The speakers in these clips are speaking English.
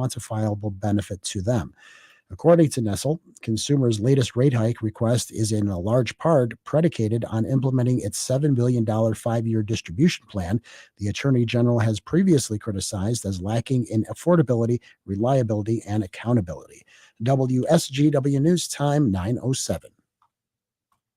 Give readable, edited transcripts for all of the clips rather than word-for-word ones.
quantifiable benefit to them. According to Nestle, consumers' latest rate hike request is in a large part predicated on implementing its $7 billion five-year distribution plan the Attorney General has previously criticized as lacking in affordability, reliability, and accountability. WSGW News Time 9:07.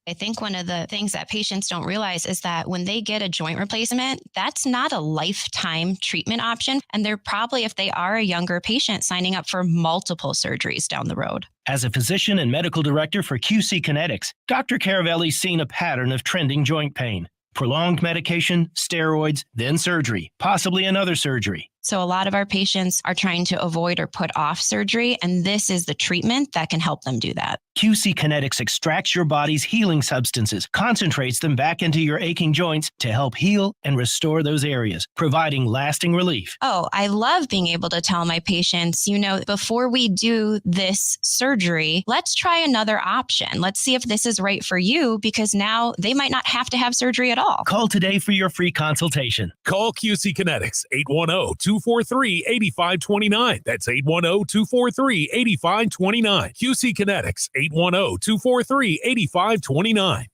I think one of the things that patients don't realize is that when they get a joint replacement, that's not a lifetime treatment option. And they're probably, if they are a younger patient, signing up for multiple surgeries down the road. As a physician and medical director for QC Kinetics, Dr. Caravelli's seen a pattern of trending joint pain. Prolonged medication, steroids, then surgery, possibly another surgery. So a lot of our patients are trying to avoid or put off surgery, and this is the treatment that can help them do that. QC Kinetics extracts your body's healing substances, concentrates them back into your aching joints to help heal and restore those areas, providing lasting relief. Oh, I love being able to tell my patients, before we do this surgery, let's try another option. Let's see if this is right for you, because now they might not have to have surgery at all. Call today for your free consultation. Call QC Kinetics, 810-243-8529. That's 810-243-8529. QC Kinetics, 810-243-8529.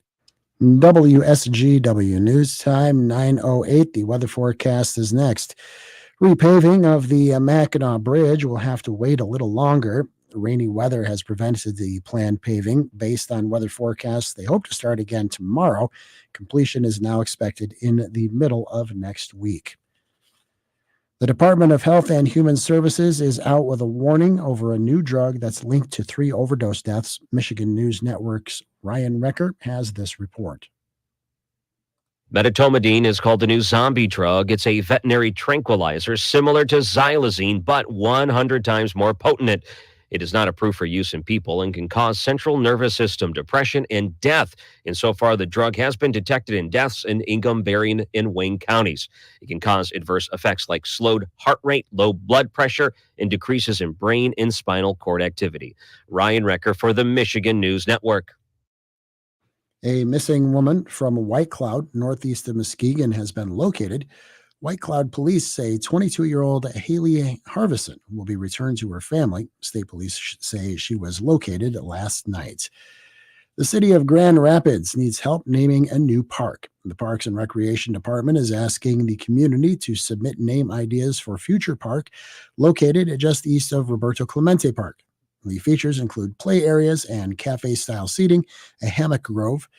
WSGW News Time 9:08. The weather forecast is next. Repaving of the Mackinac Bridge will have to wait a little longer. Rainy weather has prevented the planned paving. Based on weather forecasts, they hope to start again tomorrow. Completion is now expected in the middle of next week. The Department of Health and Human Services is out with a warning over a new drug that's linked to 3 overdose deaths. Michigan News Network's Ryan Recker has this report. Medetomidine is called the new zombie drug. It's a veterinary tranquilizer similar to xylazine, but 100 times more potent. It is not approved for use in people and can cause central nervous system depression and death. And so far, the drug has been detected in deaths in Ingham, Berrien, and Wayne counties. It can cause adverse effects like slowed heart rate, low blood pressure, and decreases in brain and spinal cord activity. Ryan Recker for the Michigan News Network. A missing woman from White Cloud, northeast of Muskegon, has been located. White Cloud police say 22-year-old Haley Harvison will be returned to her family. State police say she was located last night. The city of Grand Rapids needs help naming a new park. The Parks and Recreation Department is asking the community to submit name ideas for future park located just east of Roberto Clemente Park. The features include play areas and cafe-style seating, a hammock grove,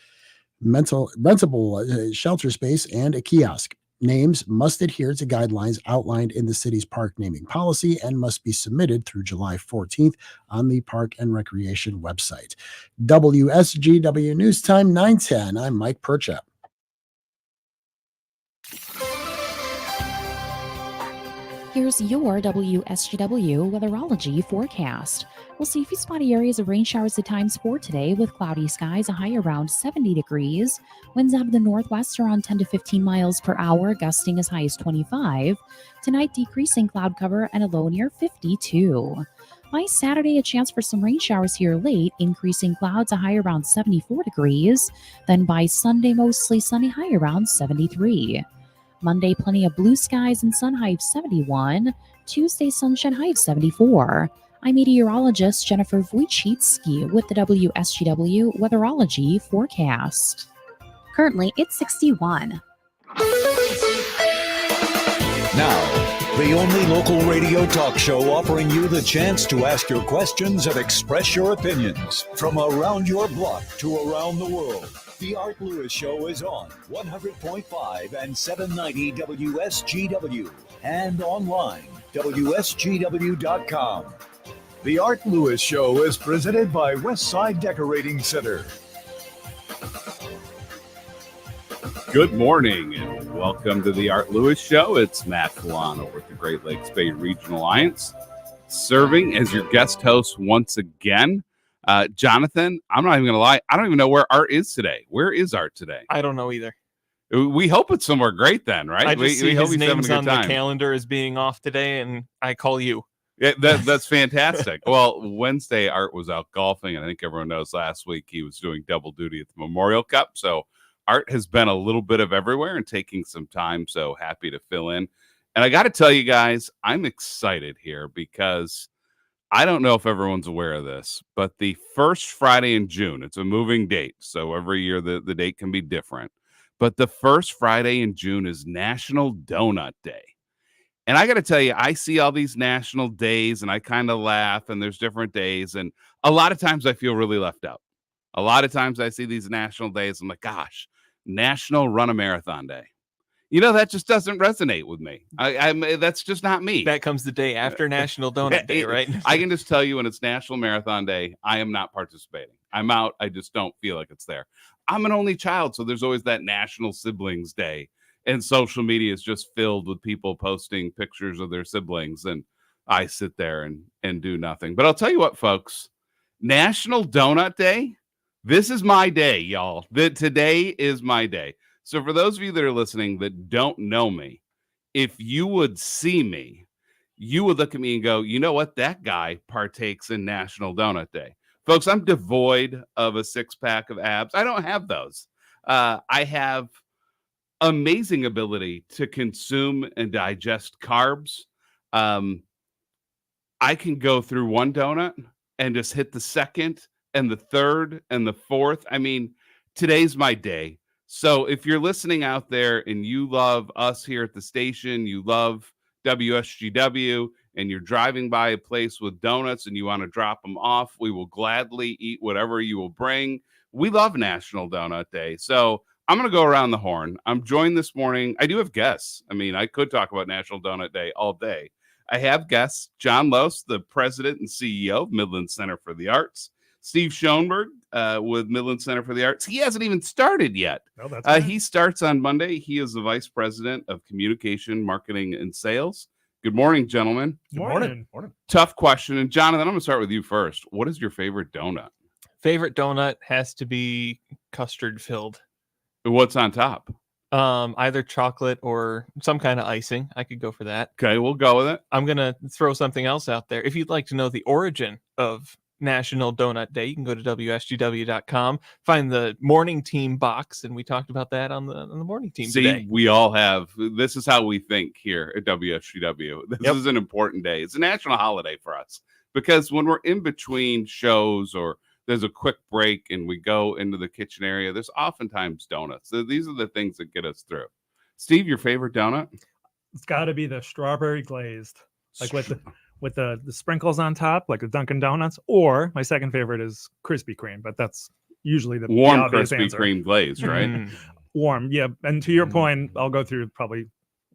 rentable shelter space, and a kiosk. Names must adhere to guidelines outlined in the city's park naming policy and must be submitted through July 14th on the Park and Recreation website. WSGW News Time 9:10. I'm Mike Perchap. Here's your WSGW weatherology forecast. We'll see a few spotty areas of rain showers at times for today with cloudy skies, a high around 70 degrees. Winds out of the northwest around 10 to 15 miles per hour, gusting as high as 25. Tonight, decreasing cloud cover and a low near 52. By Saturday, a chance for some rain showers here late, increasing clouds, a high around 74 degrees. Then by Sunday, mostly sunny, high around 73. Monday, plenty of blue skies and sun, high of 71. Tuesday, sunshine, high of 74. I'm meteorologist Jennifer Wojcicki with the WSGW weatherology forecast. Currently, it's 61. Now, the only local radio talk show offering you the chance to ask your questions and express your opinions from around your block to around the world. The Art Lewis Show is on 100.5 and 790 WSGW and online, WSGW.com. The Art Lewis Show is presented by Westside Decorating Center. Good morning and welcome to the Art Lewis Show. It's Matt Felan over at the Great Lakes Bay Regional Alliance, serving as your guest host once again. Jonathan, I'm not even going to lie. I don't even know where Art is today. Where is Art today? I don't know either. We hope it's somewhere great then, right? I just see we hope his he's having name's a good on time. the calendar as being off today, and I call you. Yeah, that's fantastic. Well, Wednesday, Art was out golfing, and I think everyone knows last week he was doing double duty at the Memorial Cup. So Art has been a little bit of everywhere and taking some time, so happy to fill in. And I got to tell you guys, I'm excited here because I don't know if everyone's aware of this, but the first Friday in June, it's a moving date. So every year the date can be different. But the first Friday in June is National Donut Day. And I got to tell you, I see all these national days and I kind of laugh, and there's different days. And a lot of times I feel really left out. A lot of times I see these national days. I'm like, gosh, National Run a Marathon Day. That just doesn't resonate with me. That's just not me. That comes the day after National Donut Day, right? I can just tell you when it's National Marathon Day, I am not participating. I'm out. I just don't feel like it's there. I'm an only child, so there's always that National Siblings Day. And social media is just filled with people posting pictures of their siblings. And I sit there and do nothing. But I'll tell you what, folks, National Donut Day, this is my day, y'all. Today is my day. So for those of you that are listening that don't know me, if you would see me, you would look at me and go, you know what? That guy partakes in National Donut Day. Folks, I'm devoid of a six-pack of abs. I don't have those. I have amazing ability to consume and digest carbs. I can go through one donut and just hit the second and the third and the fourth. I mean, today's my day. So if you're listening out there and you love us here at the station, you love WSGW, and you're driving by a place with donuts and you want to drop them off, we will gladly eat whatever you will bring. We love National Donut Day. So I'm going to go around the horn. I'm joined this morning. I do have guests. I mean, I could talk about National Donut Day all day. I have guests, John Lose, the president and CEO of Midland Center for the Arts. Steve Schoenberg with Midland Center for the Arts. He hasn't even started yet. No, that's right. He starts on Monday. He is the vice president of communication, marketing, and sales. Good morning, gentlemen. Good morning. Tough question. And Jonathan, I'm going to start with you first. What is your favorite donut? Favorite donut has to be custard filled. What's on top? Either chocolate or some kind of icing. I could go for that. Okay, we'll go with it. I'm going to throw something else out there. If you'd like to know the origin of National Donut Day, you can go to WSGW.com, find the morning team box, and we talked about that on the morning team today. We all have. This is how we think here at WSGW. This is an important day. It's a national holiday for us because when we're in between shows or there's a quick break and we go into the kitchen area, there's oftentimes donuts. So these are the things that get us through. Steve, your favorite donut? It's got to be the strawberry glazed, like with the sprinkles on top, like the Dunkin' Donuts. Or my second favorite is Krispy Kreme, but that's usually the warm obvious Krispy answer. Kreme glaze, right? Warm, yeah. And to your point, I'll go through probably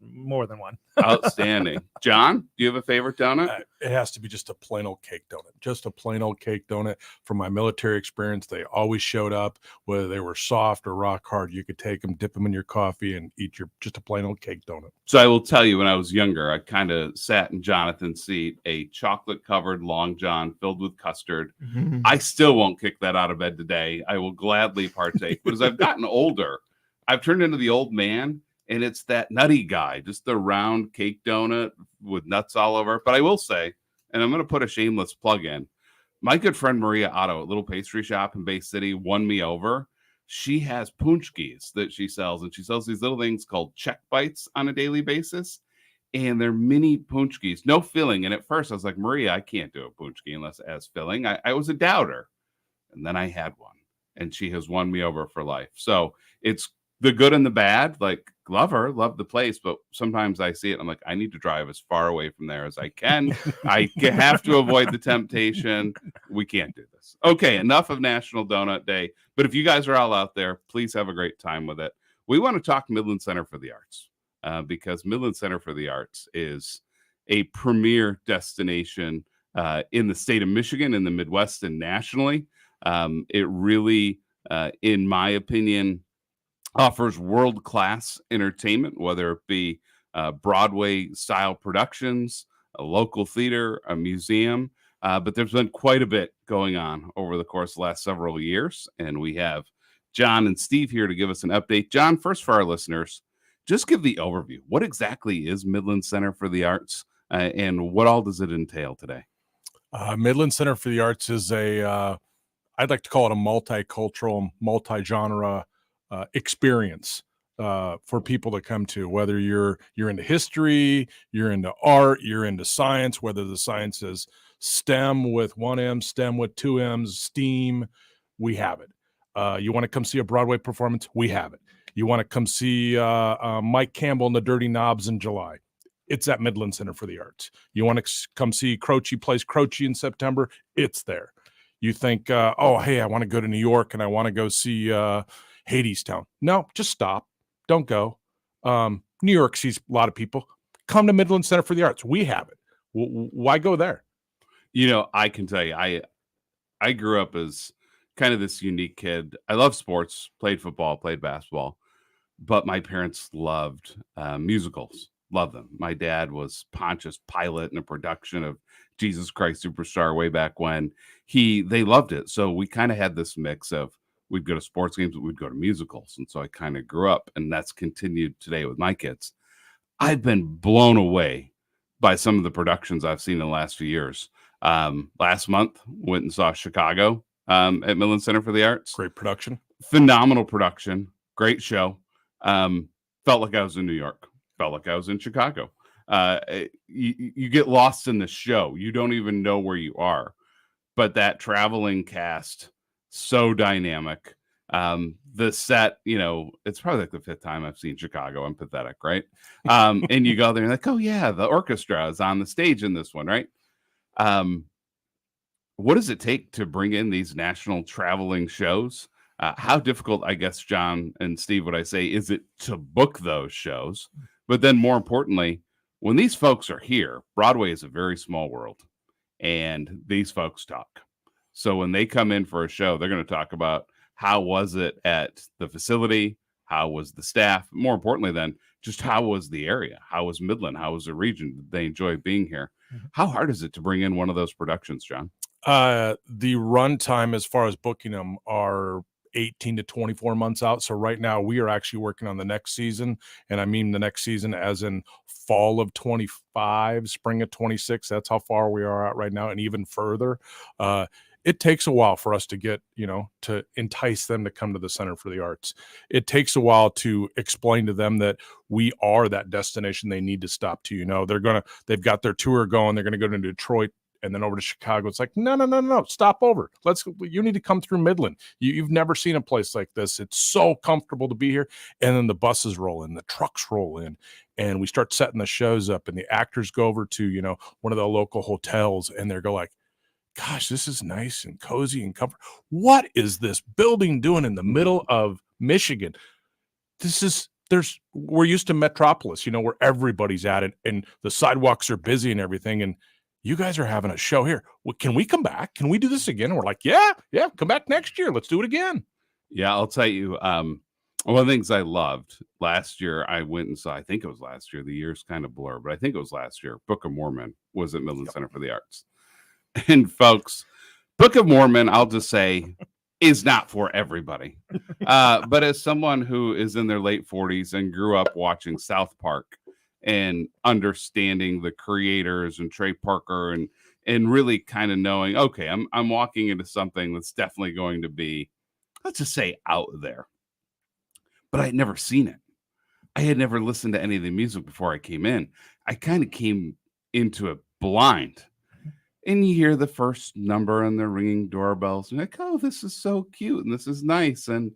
more than one. Outstanding. John, do you have a favorite donut? It has to be just a plain old cake donut. Just a plain old cake donut. From my military experience, they always showed up, whether they were soft or rock hard. You could take them, dip them in your coffee, and eat just a plain old cake donut. So I will tell you, when I was younger, I kind of sat in Jonathan's seat, a chocolate-covered Long John filled with custard. Mm-hmm. I still won't kick that out of bed today. I will gladly partake. But as I've gotten older, I've turned into the old man. And it's that nutty guy, just the round cake donut with nuts all over it. But I will say, and I'm going to put a shameless plug in, my good friend Maria Otto at Little Pastry Shop in Bay City won me over. She has punchkis that she sells, and she sells these little things called check bites on a daily basis. And they're mini punchkis, no filling. And at first I was like, Maria, I can't do a punchki unless it has filling. I was a doubter. And then I had one, and she has won me over for life. So it's the good and the bad. Like, love her, love the place, but sometimes I see it, I'm like, I need to drive as far away from there as I can. I have to avoid the temptation. We can't do this. Okay, enough of National Donut Day. But if you guys are all out there, please have a great time with it. We want to talk Midland Center for the Arts because Midland Center for the Arts is a premier destination in the state of Michigan, in the Midwest, and nationally. It really, in my opinion, offers world-class entertainment, whether it be Broadway-style productions, a local theater, a museum. But there's been quite a bit going on over the course of the last several years, and we have John and Steve here to give us an update. John, first for our listeners, just give the overview. What exactly is Midland Center for the Arts, and what all does it entail today? Midland Center for the Arts is I'd like to call it a multicultural, multi-genre experience. for people to come to, whether you're into history, you're into art, you're into science, whether the science is STEM with 1M, STEM with 2Ms, STEAM, we have it. You want to come see a Broadway performance? We have it. You want to come see Mike Campbell and the Dirty Knobs in July? It's at Midland Center for the Arts. You want to come see Croce plays Croce in September? It's there. You think, oh, hey, I want to go to New York and I want to go see Hadestown. No, just stop. Don't go. New York sees a lot of people. Come to Midland Center for the Arts. We have it. Why go there? You know, I can tell you, I grew up as kind of this unique kid. I love sports, played football, played basketball, but my parents loved musicals. Love them. My dad was Pontius Pilate in a production of Jesus Christ Superstar way back when. They loved it. So we kind of had this mix of we'd go to sports games, but we'd go to musicals. And so I kind of grew up, and that's continued today with my kids. I've been blown away by some of the productions I've seen in the last few years. Last month, went and saw Chicago at Midland Center for the Arts. Great production. Phenomenal production. Great show. Felt like I was in New York. Felt like I was in Chicago. You get lost in the show. You don't even know where you are. But that traveling cast, so dynamic. The set, it's probably like the fifth time I've seen Chicago. I'm pathetic, right? And you go there and like, oh yeah, the orchestra is on the stage in this one, right? What does it take to bring in these national traveling shows? How difficult, I guess, John and Steve, would I say, is it to book those shows? But then more importantly, when these folks are here, Broadway is a very small world, and these folks talk. So when they come in for a show, they're going to talk about how was it at the facility? How was the staff? More importantly, then, just how was the area? How was Midland? How was the region? Did they enjoy being here? Mm-hmm. How hard is it to bring in one of those productions, John? The run time as far as booking them are 18 to 24 months out. So right now we are actually working on the next season. And I mean the next season as in fall of 25, spring of 26. That's how far we are out right now. And even further, it takes a while for us to get, to entice them to come to the Center for the Arts. It takes a while to explain to them that we are that destination they need to stop to. They've got their tour going. They're going to go to Detroit and then over to Chicago. It's like, no, stop over. You need to come through Midland. You've never seen a place like this. It's so comfortable to be here. And then the buses roll in, the trucks roll in, and we start setting the shows up, and the actors go over to, one of the local hotels, and they go like, gosh, this is nice and cozy and comfort. What is this building doing in the middle of Michigan? We're used to Metropolis, where everybody's at it and the sidewalks are busy and everything. And you guys are having a show here. Well, can we come back? Can we do this again? And we're like, yeah, come back next year. Let's do it again. Yeah, I'll tell you, one of the things I loved last year, I went and saw, I think it was last year, the year's kind of blur, but I think it was last year, Book of Mormon was at Midland Center for the Arts. And folks, Book of Mormon, I'll just say, is not for everybody. But as someone who is in their late 40s and grew up watching South Park and understanding the creators and Trey Parker and really kind of knowing, okay, I'm walking into something that's definitely going to be, let's just say, out there. But I had never seen it. I had never listened to any of the music before I came in. I kind of came into it blind. And you hear the first number and they're ringing doorbells. And you're like, oh, this is so cute and this is nice. And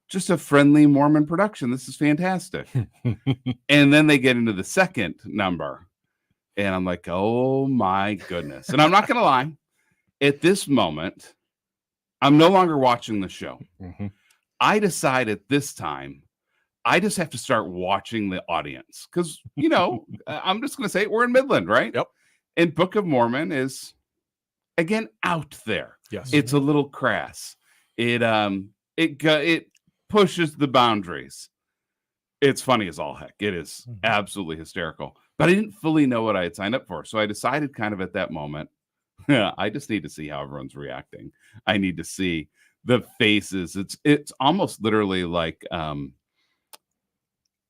just a friendly Mormon production. This is fantastic. And then they get into the second number. And I'm like, oh my goodness. And I'm not going to lie. At this moment, I'm no longer watching the show. Mm-hmm. I decided this time, I just have to start watching the audience. Because, I'm just going to say it, we're in Midland, right? Yep. And Book of Mormon is, again, out there. Yes. It's a little crass. It pushes the boundaries. It's funny as all heck. It is absolutely hysterical. But I didn't fully know what I had signed up for. So I decided kind of at that moment, I just need to see how everyone's reacting. I need to see the faces. It's almost literally like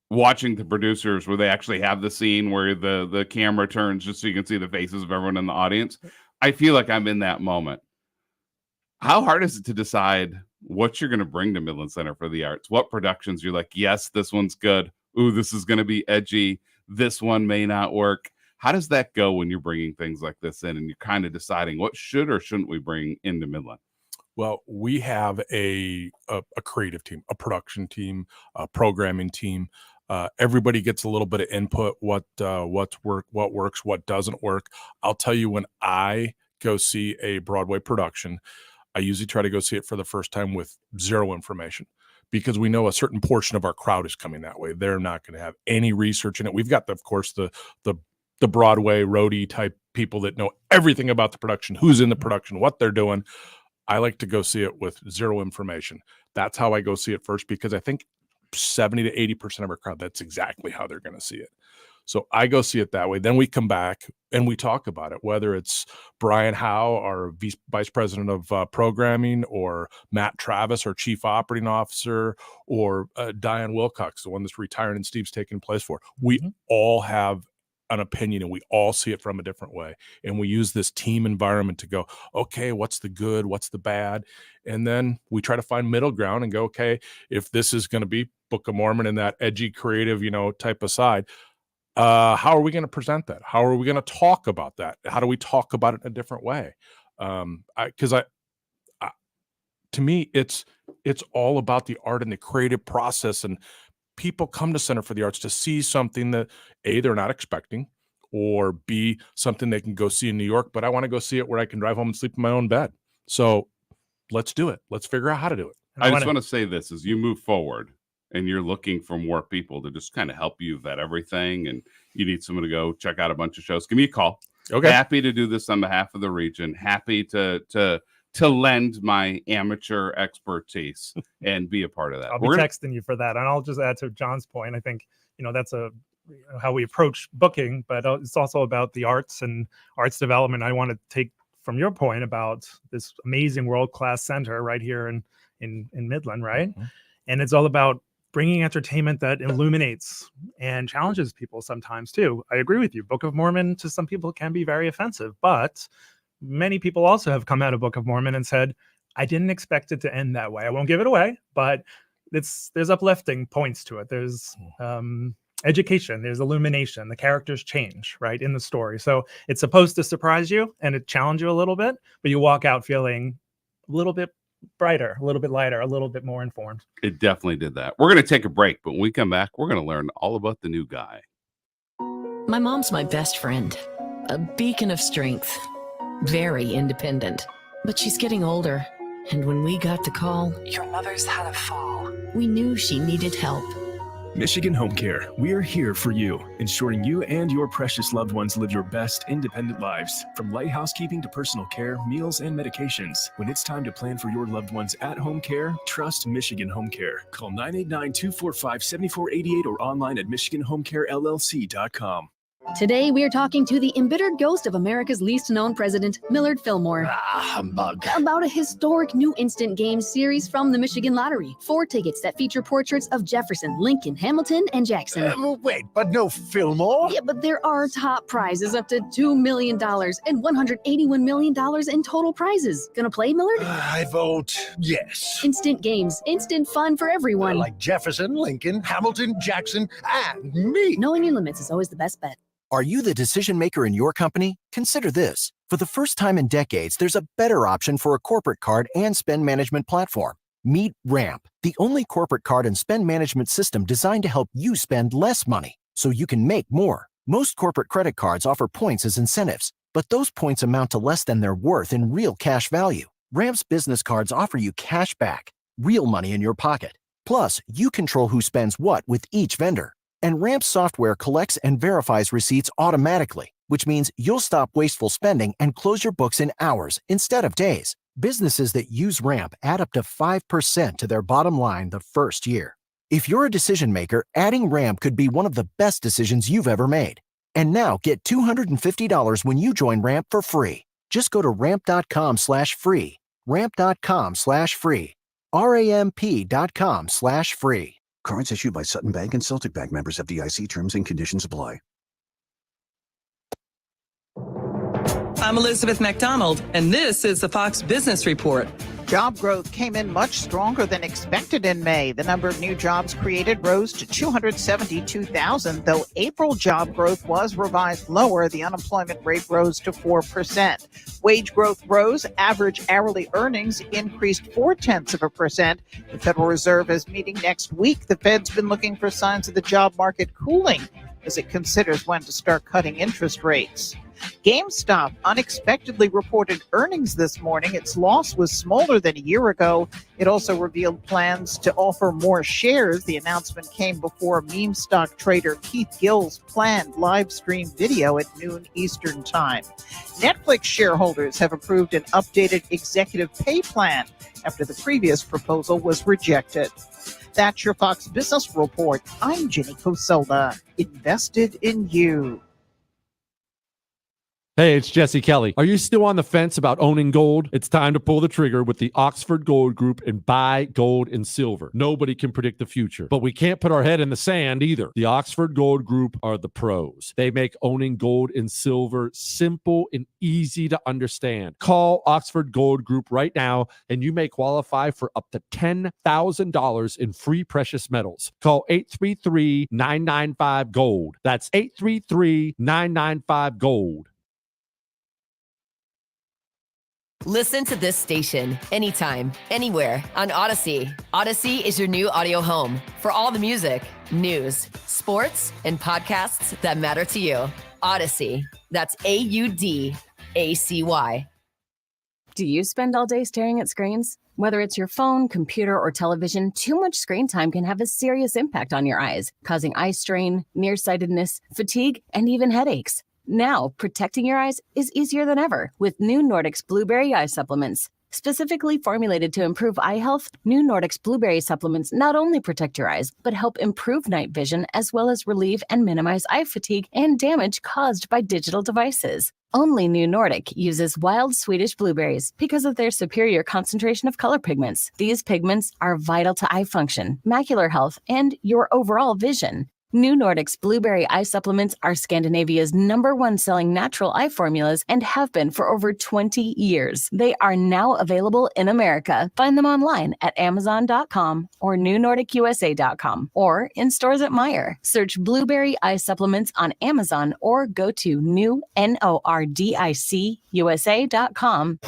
watching the producers where they actually have the scene where the camera turns just so you can see the faces of everyone in the audience. I feel like I'm in that moment. How hard is it to decide what you're going to bring to Midland Center for the Arts. What productions you're like, yes, this one's good. Ooh, this is going to be edgy. This one may not work. How does that go when you're bringing things like this in and you're kind of deciding what should or shouldn't we bring into Midland? Well, we have a creative team, a production team, a programming team. Everybody gets a little bit of input. What works, what doesn't work. I'll tell you, when I go see a Broadway production, I usually try to go see it for the first time with zero information, because we know a certain portion of our crowd is coming that way. They're not going to have any research in it. We've got, of course, the Broadway roadie type people that know everything about the production, who's in the production, what they're doing. I like to go see it with zero information. That's how I go see it first, because I think 70 to 80% of our crowd, that's exactly how they're going to see it. So I go see it that way. Then we come back and we talk about it, whether it's Brian Howe, our vice president of programming, or Matt Travis, our chief operating officer, or Diane Wilcox, the one that's retiring and Steve's taking place for. We all have an opinion and we all see it from a different way. And we use this team environment to go, okay, what's the good? What's the bad? And then we try to find middle ground and go, okay, if this is going to be Book of Mormon and that edgy, creative, type of side, how are we going to present that? How are we going to talk about that? How do we talk about it in a different way? Because to me, it's all about the art and the creative process, and people come to Center for the Arts to see something that A, they're not expecting, or B, something they can go see in New York, but I want to go see it where I can drive home and sleep in my own bed. So let's do it. Let's figure out how to do it. I just want to say this: as you move forward and you're looking for more people to just kind of help you vet everything, and you need someone to go check out a bunch of shows, give me a call. Okay. Happy to do this on behalf of the region. Happy to lend my amateur expertise and be a part of that. I'll be texting you for that. And I'll just add to John's point. I think, that's how we approach booking, but it's also about the arts and arts development. I want to take from your point about this amazing world-class center right here in Midland, right? Mm-hmm. And it's all about bringing entertainment that illuminates and challenges people sometimes too. I agree with you. Book of Mormon to some people can be very offensive, but many people also have come out of Book of Mormon and said, I didn't expect it to end that way. I won't give it away, but there's uplifting points to it. There's education, there's illumination, the characters change, right, in the story. So it's supposed to surprise you and it challenge you a little bit, but you walk out feeling a little bit brighter, a little bit lighter, a little bit more informed. It definitely did that. We're going to take a break, but when we come back, we're going to learn all about the new guy. My mom's my best friend, a beacon of strength, very independent, but she's getting older. And when we got the call, your mother's had a fall, we knew she needed help. Michigan Home Care, we are here for you, ensuring you and your precious loved ones live your best independent lives. From light housekeeping to personal care, meals, and medications. When it's time to plan for your loved ones at home care, trust Michigan Home Care. Call 989-245-7488 or online at MichiganHomeCareLLC.com. Today, we are talking to the embittered ghost of America's least known president, Millard Fillmore. Humbug. About a historic new instant games series from the Michigan Lottery. 4 tickets that feature portraits of Jefferson, Lincoln, Hamilton, and Jackson. Wait, but no Fillmore? Yeah, but there are top prizes up to $2 million and $181 million in total prizes. Gonna play, Millard? I vote yes. Instant games, instant fun for everyone. Like Jefferson, Lincoln, Hamilton, Jackson, and me. Knowing your limits is always the best bet. Are you the decision maker in your company? Consider this. For the first time in decades, there's a better option for a corporate card and spend management platform. Meet Ramp, the only corporate card and spend management system designed to help you spend less money so you can make more. Most corporate credit cards offer points as incentives, but those points amount to less than their worth in real cash value. Ramp's business cards offer you cash back, real money in your pocket. Plus, you control who spends what with each vendor. And Ramp software collects and verifies receipts automatically, which means you'll stop wasteful spending and close your books in hours instead of days. Businesses that use Ramp add up to 5% to their bottom line the first year. If you're a decision maker, adding Ramp could be one of the best decisions you've ever made. And now get $250 when you join Ramp for free. Just go to ramp.com/free. Ramp.com/free. RAMP.com/free. Cards issued by Sutton Bank and Celtic Bank, members of FDIC. Terms and conditions apply. I'm Elizabeth McDonald, and this is the Fox Business Report. Job growth came in much stronger than expected in May. The number of new jobs created rose to 272,000, though April job growth was revised lower. The unemployment rate rose to 4%. Wage growth rose. Average hourly earnings increased 0.4%. The Federal Reserve is meeting next week. The Fed's been looking for signs of the job market cooling as it considers when to start cutting interest rates. GameStop unexpectedly reported earnings this morning. Its loss was smaller than a year ago. It also revealed plans to offer more shares. The announcement came before meme stock trader Keith Gill's planned live stream video at noon Eastern Time. Netflix shareholders have approved an updated executive pay plan after the previous proposal was rejected. That's your Fox Business Report. I'm Jenny Cosola. Invested in you. Hey, it's Jesse Kelly. Are you still on the fence about owning gold? It's time to pull the trigger with the Oxford Gold Group and buy gold and silver. Nobody can predict the future, but we can't put our head in the sand either. The Oxford Gold Group are the pros. They make owning gold and silver simple and easy to understand. Call Oxford Gold Group right now, and you may qualify for up to $10,000 in free precious metals. Call 833-995-GOLD. That's 833-995-GOLD. Listen to this station anytime, anywhere on Odyssey. Odyssey is your new audio home for all the music, news, sports, and podcasts that matter to you. Odyssey. That's AUDACY. Do you spend all day staring at screens? Whether it's your phone, computer, or television, too much screen time can have a serious impact on your eyes, causing eye strain, nearsightedness, fatigue, and even headaches. Now, protecting your eyes is easier than ever with new Nordics Blueberry Eye Supplements. Specifically formulated to improve eye health, new Nordics Blueberry Supplements not only protect your eyes, but help improve night vision as well as relieve and minimize eye fatigue and damage caused by digital devices. Only New Nordic uses wild Swedish blueberries because of their superior concentration of color pigments. These pigments are vital to eye function, macular health, and your overall vision. New Nordic's Blueberry Eye Supplements are Scandinavia's #1 selling natural eye formulas and have been for over 20 years. They are now available in America. Find them online at Amazon.com or NewNordicUSA.com or in stores at Meijer. Search Blueberry Eye Supplements on Amazon or go to NewNordicUSA.com.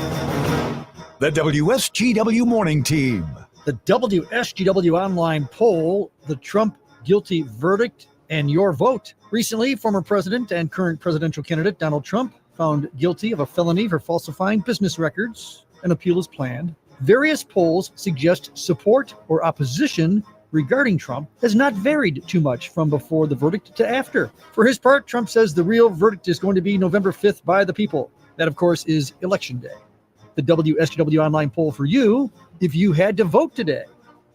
The WSGW Morning Team. The WSGW online poll, the Trump guilty verdict and your vote. Recently, former president and current presidential candidate Donald Trump found guilty of a felony for falsifying business records. An appeal is planned. Various polls suggest support or opposition regarding Trump has not varied too much from before the verdict to after. For his part, Trump says the real verdict is going to be November 5th by the people. That, of course, is Election Day. The WSGW online poll for you, if you had to vote today,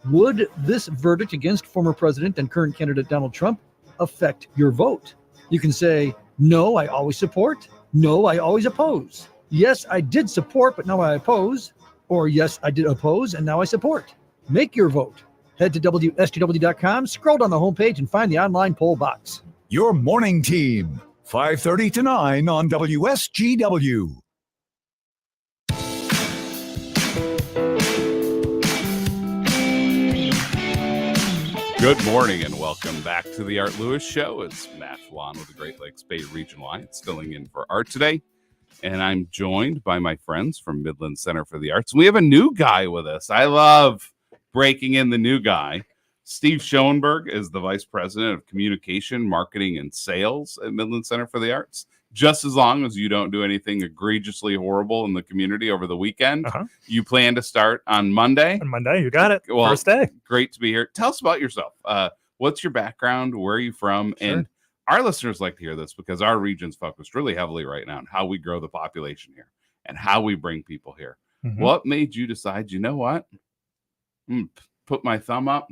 would this verdict against former president and current candidate Donald Trump affect your vote? You can say, no, I always support. No, I always oppose. Yes, I did support, but now I oppose. Or yes, I did oppose, and now I support. Make your vote. Head to WSGW.com, scroll down the homepage, and find the online poll box. Your Morning Team, 5:30 to 9 on WSGW. Good morning and welcome back to the Art Lewis Show. It's Matt Felan with the Great Lakes Bay Regional Alliance, filling in for Art today. And I'm joined by my friends from Midland Center for the Arts. We have a new guy with us. I love breaking in the new guy. Steve Schoenberg is the Vice President of Communication, Marketing, and Sales at Midland Center for the Arts. Just as long as you don't do anything egregiously horrible in the community over the weekend, you plan to start on Monday? On Monday, you got it. Well, First day. Great to be here. Tell us about yourself. What's your background? Where are you from? Sure. And our listeners like to hear this because our region's focused really heavily right now on how we grow the population here and how we bring people here. Mhm. What made you decide, you know what? Put my thumb up.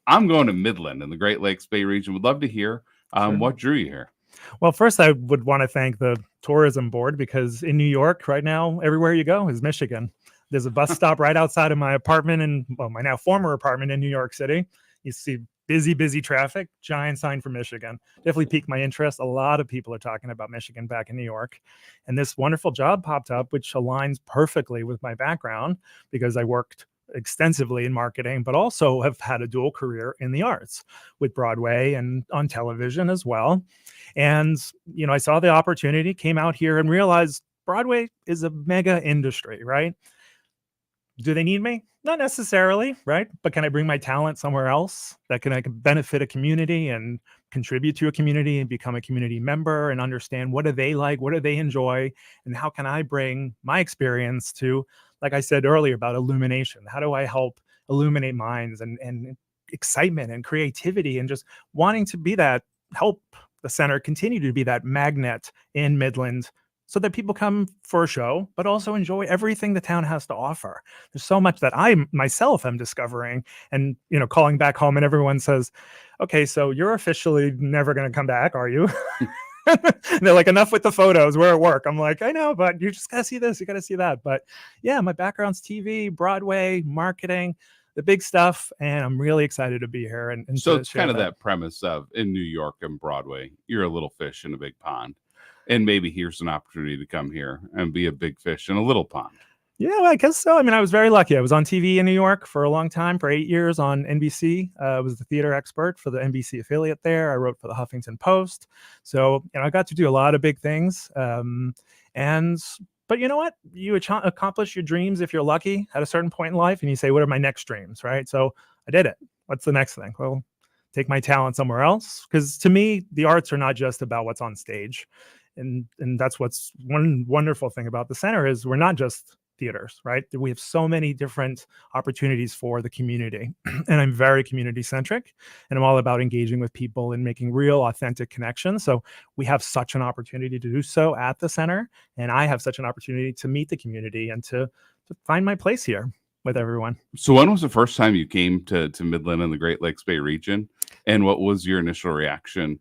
I'm going to Midland in the Great Lakes Bay region. Would love to hear what drew you here. Well, first, I would want to thank the tourism board because in New York right now, everywhere you go is Michigan. There's a bus stop right outside of my apartment my now former apartment in New York City. You see busy traffic, giant sign for Michigan. Definitely piqued my interest. A lot of people are talking about Michigan back in New York. And this wonderful job popped up, which aligns perfectly with my background because I worked extensively in marketing, but also have had a dual career in the arts with Broadway and on television as well. And, I saw the opportunity, came out here and realized Broadway is a mega industry, right? Do they need me? Not necessarily, right? But can I bring my talent somewhere else that I can benefit a community and contribute to a community and become a community member and understand what do they like, what do they enjoy, and how can I bring my experience to, like I said earlier about illumination? How do I help illuminate minds and excitement and creativity and just wanting to be that, help the center continue to be that magnet in Midland so that people come for a show, but also enjoy everything the town has to offer. There's so much that I myself am discovering and, calling back home and everyone says, okay, so you're officially never going to come back, are you? They're like, enough with the photos, we're at work. I'm like, I know, but you just got to see this, you got to see that. But yeah, my background's TV, Broadway, marketing, the big stuff. And I'm really excited to be here. And so to it's share kind of that premise of in New York and Broadway, you're a little fish in a big pond. And maybe here's an opportunity to come here and be a big fish in a little pond. Yeah, well, I guess so. I mean, I was very lucky. I was on TV in New York for a long time, for 8 years on NBC. I was the theater expert for the NBC affiliate there. I wrote for the Huffington Post. So, I got to do a lot of big things. But you know what? You accomplish your dreams if you're lucky at a certain point in life and you say, what are my next dreams, right? So I did it. What's the next thing? Well, take my talent somewhere else. Because to me, the arts are not just about what's on stage. And that's what's one wonderful thing about the center is we're not just theaters, right? We have so many different opportunities for the community. And I'm very community centric and I'm all about engaging with people and making real authentic connections. So we have such an opportunity to do so at the center. And I have such an opportunity to meet the community and to find my place here with everyone. So when was the first time you came to Midland and the Great Lakes Bay region? And what was your initial reaction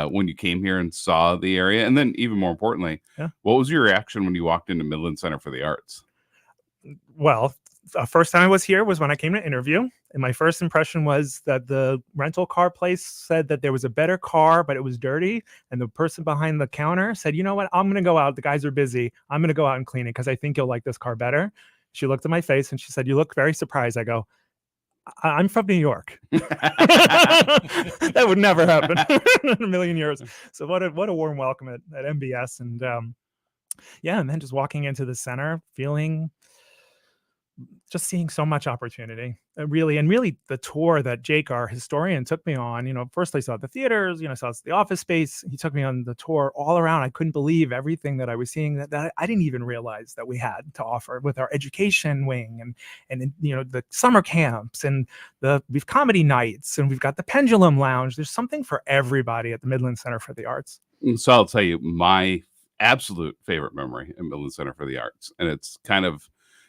when you came here and saw the area? And then even more importantly, what was your reaction when you walked into Midland Center for the Arts? Well, the first time I was here was when I came to interview. And my first impression was that the rental car place said that there was a better car, but it was dirty. And the person behind the counter said, you know what, I'm going to go out. The guys are busy. I'm going to go out and clean it because I think you'll like this car better. She looked at my face and she said, you look very surprised. I go, I'm from New York. That would never happen in a million years. So what a warm welcome at MBS. And and then just walking into the center, just seeing so much opportunity, really the tour that Jake, our historian, took me on. First I saw the theaters, I saw the office space. He took me on the tour all around. I couldn't believe everything that I was seeing that I didn't even realize that we had to offer with our education wing and the summer camps and we've comedy nights and we've got the Pendulum Lounge. There's something for everybody at the Midland Center for the Arts. So I'll tell you my absolute favorite memory at Midland Center for the Arts, and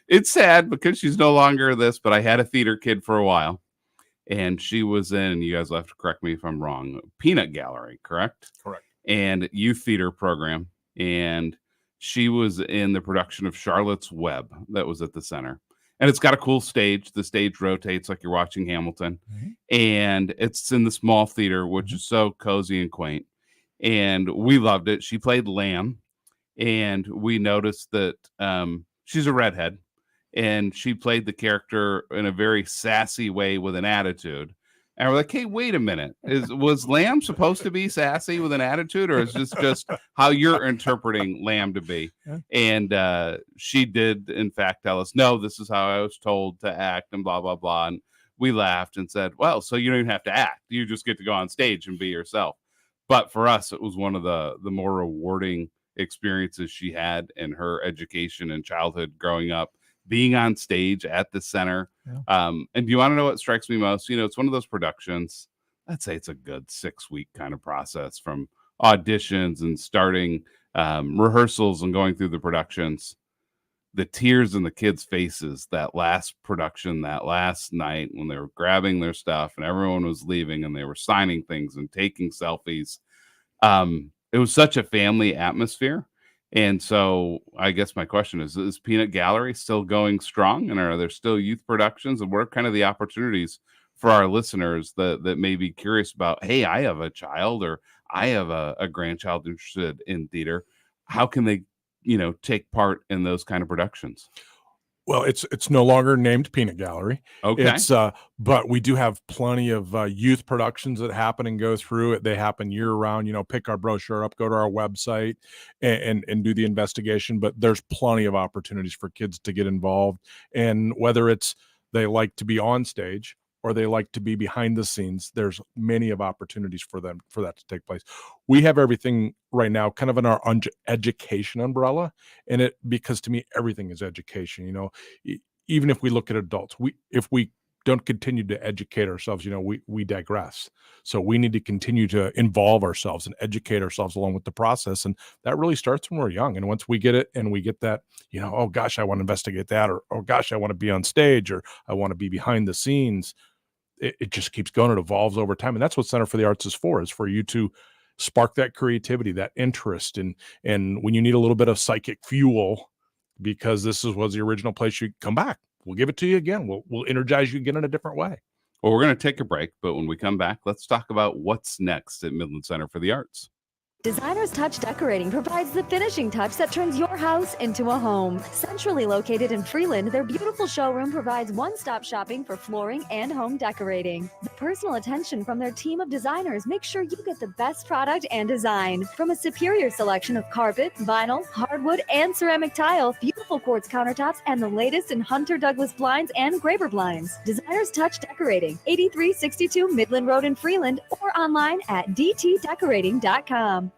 it's sad because she's no longer this, but I had a theater kid for a while and she was in, you guys will have to correct me if I'm wrong, Peanut Gallery, correct? Correct. And youth theater program. And she was in the production of Charlotte's Web that was at the center. And it's got a cool stage. The stage rotates like you're watching Hamilton. Mm-hmm. And it's in the small theater, which is so cozy and quaint. And we loved it. She played Lamb. And we noticed that she's a redhead. And she played the character in a very sassy way with an attitude. And we're like, hey, wait a minute. Was Lamb supposed to be sassy with an attitude, or is this just how you're interpreting Lamb to be? Yeah. And she did, in fact, tell us, no, this is how I was told to act and blah, blah, blah. And we laughed and said, well, so you don't even have to act. You just get to go on stage and be yourself. But for us, it was one of the more rewarding experiences she had in her education and childhood growing up. Being on stage at the center. Yeah. And do you want to know what strikes me most? It's one of those productions, I'd say it's a good 6-week kind of process from auditions and starting rehearsals and going through the productions. The tears in the kids' faces, that last production, that last night when they were grabbing their stuff and everyone was leaving and they were signing things and taking selfies. It was such a family atmosphere. And so I guess my question is Peanut Gallery still going strong? And are there still youth productions? And what are kind of the opportunities for our listeners that may be curious about, hey, I have a child or I have a grandchild interested in theater. How can they, take part in those kind of productions? Well, it's no longer named Peanut Gallery. Okay. But we do have plenty of youth productions that happen and go through it. They happen year round. Pick our brochure up, go to our website, and do the investigation. But there's plenty of opportunities for kids to get involved, and whether it's they like to be on stage or they like to be behind the scenes, there's many of opportunities for them for that to take place. We have everything right now kind of in our education umbrella, and because to me everything is education. Even if we look at adults, if we don't continue to educate ourselves, we digress. So we need to continue to involve ourselves and educate ourselves along with the process, and that really starts when we're young. And once we get it and we get that, oh gosh, I want to investigate that, or oh gosh, I want to be on stage, or I want to be behind the scenes. It just keeps going. It evolves over time. And that's what Center for the Arts is for you to spark that creativity, that interest. And when you need a little bit of psychic fuel, because this was the original place you come back, we'll give it to you again. We'll energize you again in a different way. Well, we're going to take a break, but when we come back, let's talk about what's next at Midland Center for the Arts. Designer's Touch Decorating provides the finishing touch that turns your house into a home. Centrally located in Freeland, their beautiful showroom provides one-stop shopping for flooring and home decorating. The personal attention from their team of designers makes sure you get the best product and design. From a superior selection of carpet, vinyl, hardwood, and ceramic tile, beautiful quartz countertops, and the latest in Hunter Douglas blinds and Graber blinds. Designer's Touch Decorating, 8362 Midland Road in Freeland, or online at dtdecorating.com.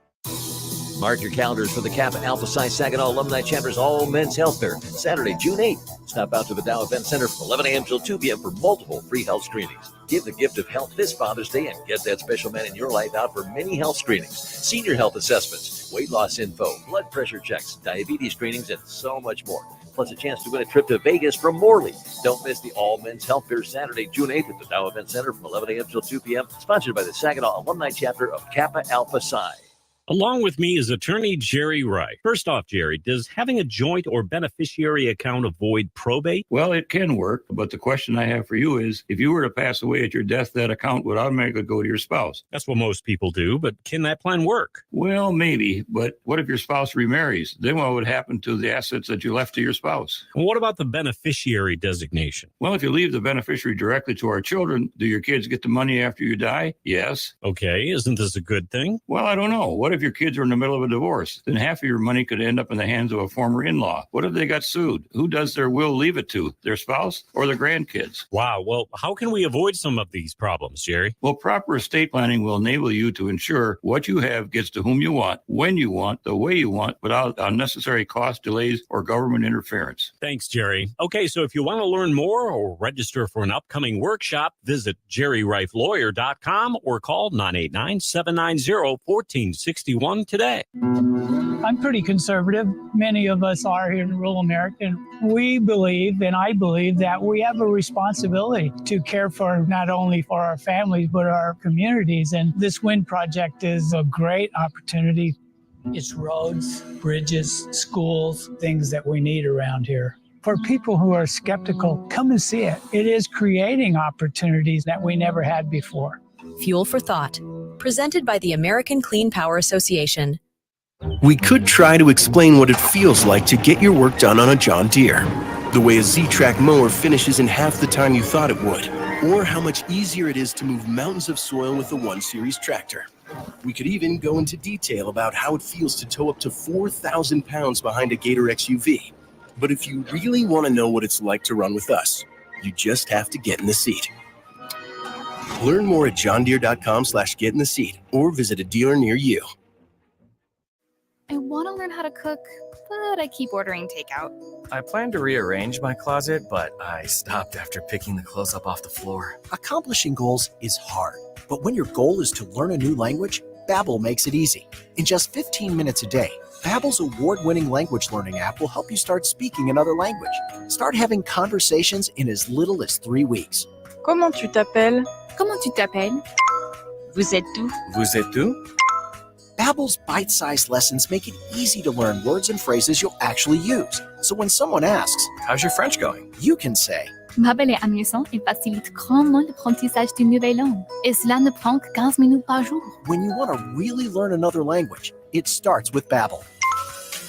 Mark your calendars for the Kappa Alpha Psi Saginaw Alumni Chapter's All Men's Health Fair, Saturday, June 8th. Stop out to the Dow Event Center from 11 a.m. till 2 p.m. for multiple free health screenings. Give the gift of health this Father's Day and get that special man in your life out for many health screenings, senior health assessments, weight loss info, blood pressure checks, diabetes screenings, and so much more. Plus a chance to win a trip to Vegas from Morley. Don't miss the All Men's Health Fair Saturday, June 8th at the Dow Event Center from 11 a.m. till 2 p.m. Sponsored by the Saginaw Alumni Chapter of Kappa Alpha Psi. Along with me is attorney Jerry Wright. First off, Jerry, does having a joint or beneficiary account avoid probate? Well, it can work, but the question I have for you is, if you were to pass away at your death, that account would automatically go to your spouse. That's what most people do, but can that plan work? Well, maybe, but what if your spouse remarries? Then what would happen to the assets that you left to your spouse? And what about the beneficiary designation? Well, if you leave the beneficiary directly to our children, do your kids get the money after you die? Yes. Okay, isn't this a good thing? Well, I don't know. What if your kids are in the middle of a divorce? Then half of your money could end up in the hands of a former in-law. What if they got sued? Who does their will leave it to? Their spouse or their grandkids? Wow. Well, how can we avoid some of these problems, Jerry? Well, proper estate planning will enable you to ensure what you have gets to whom you want, when you want, the way you want, without unnecessary cost, delays, or government interference. Thanks, Jerry. Okay, so if you want to learn more or register for an upcoming workshop, visit jerryrifelawyer.com or call 989-790-1461 today. I'm pretty conservative. Many of us are here in rural America. We believe, and I believe, that we have a responsibility to care for not only for our families, but our communities. And this wind project is a great opportunity. It's roads, bridges, schools, things that we need around here. For people who are skeptical, come and see it. It is creating opportunities that we never had before. Fuel for Thought, presented by the American Clean Power Association. We could try to explain what it feels like to get your work done on a John Deere. The way a Z-Track mower finishes in half the time you thought it would. Or how much easier it is to move mountains of soil with the 1 Series tractor. We could even go into detail about how it feels to tow up to 4,000 pounds behind a Gator XUV. But if you really want to know what it's like to run with us, you just have to get in the seat. Learn more at johndeere.com/get-in-the-seat or visit a dealer near you. I want to learn how to cook, but I keep ordering takeout. I plan to rearrange my closet, but I stopped after picking the clothes up off the floor. Accomplishing goals is hard, but when your goal is to learn a new language, Babbel makes it easy. In just 15 minutes a day, Babbel's award-winning language learning app will help you start speaking another language. Start having conversations in as little as 3 weeks. Comment tu t'appelles? Comment tu t'appelles? Vous êtes où? Vous êtes où? Babbel's bite-sized lessons make it easy to learn words and phrases you'll actually use. So when someone asks, "How's your French going?" you can say, Babbel est amusant et facilite grandement l'apprentissage d'une nouvelle langue. Et cela ne prend que 15 minutes par jour. When you want to really learn another language, it starts with Babbel.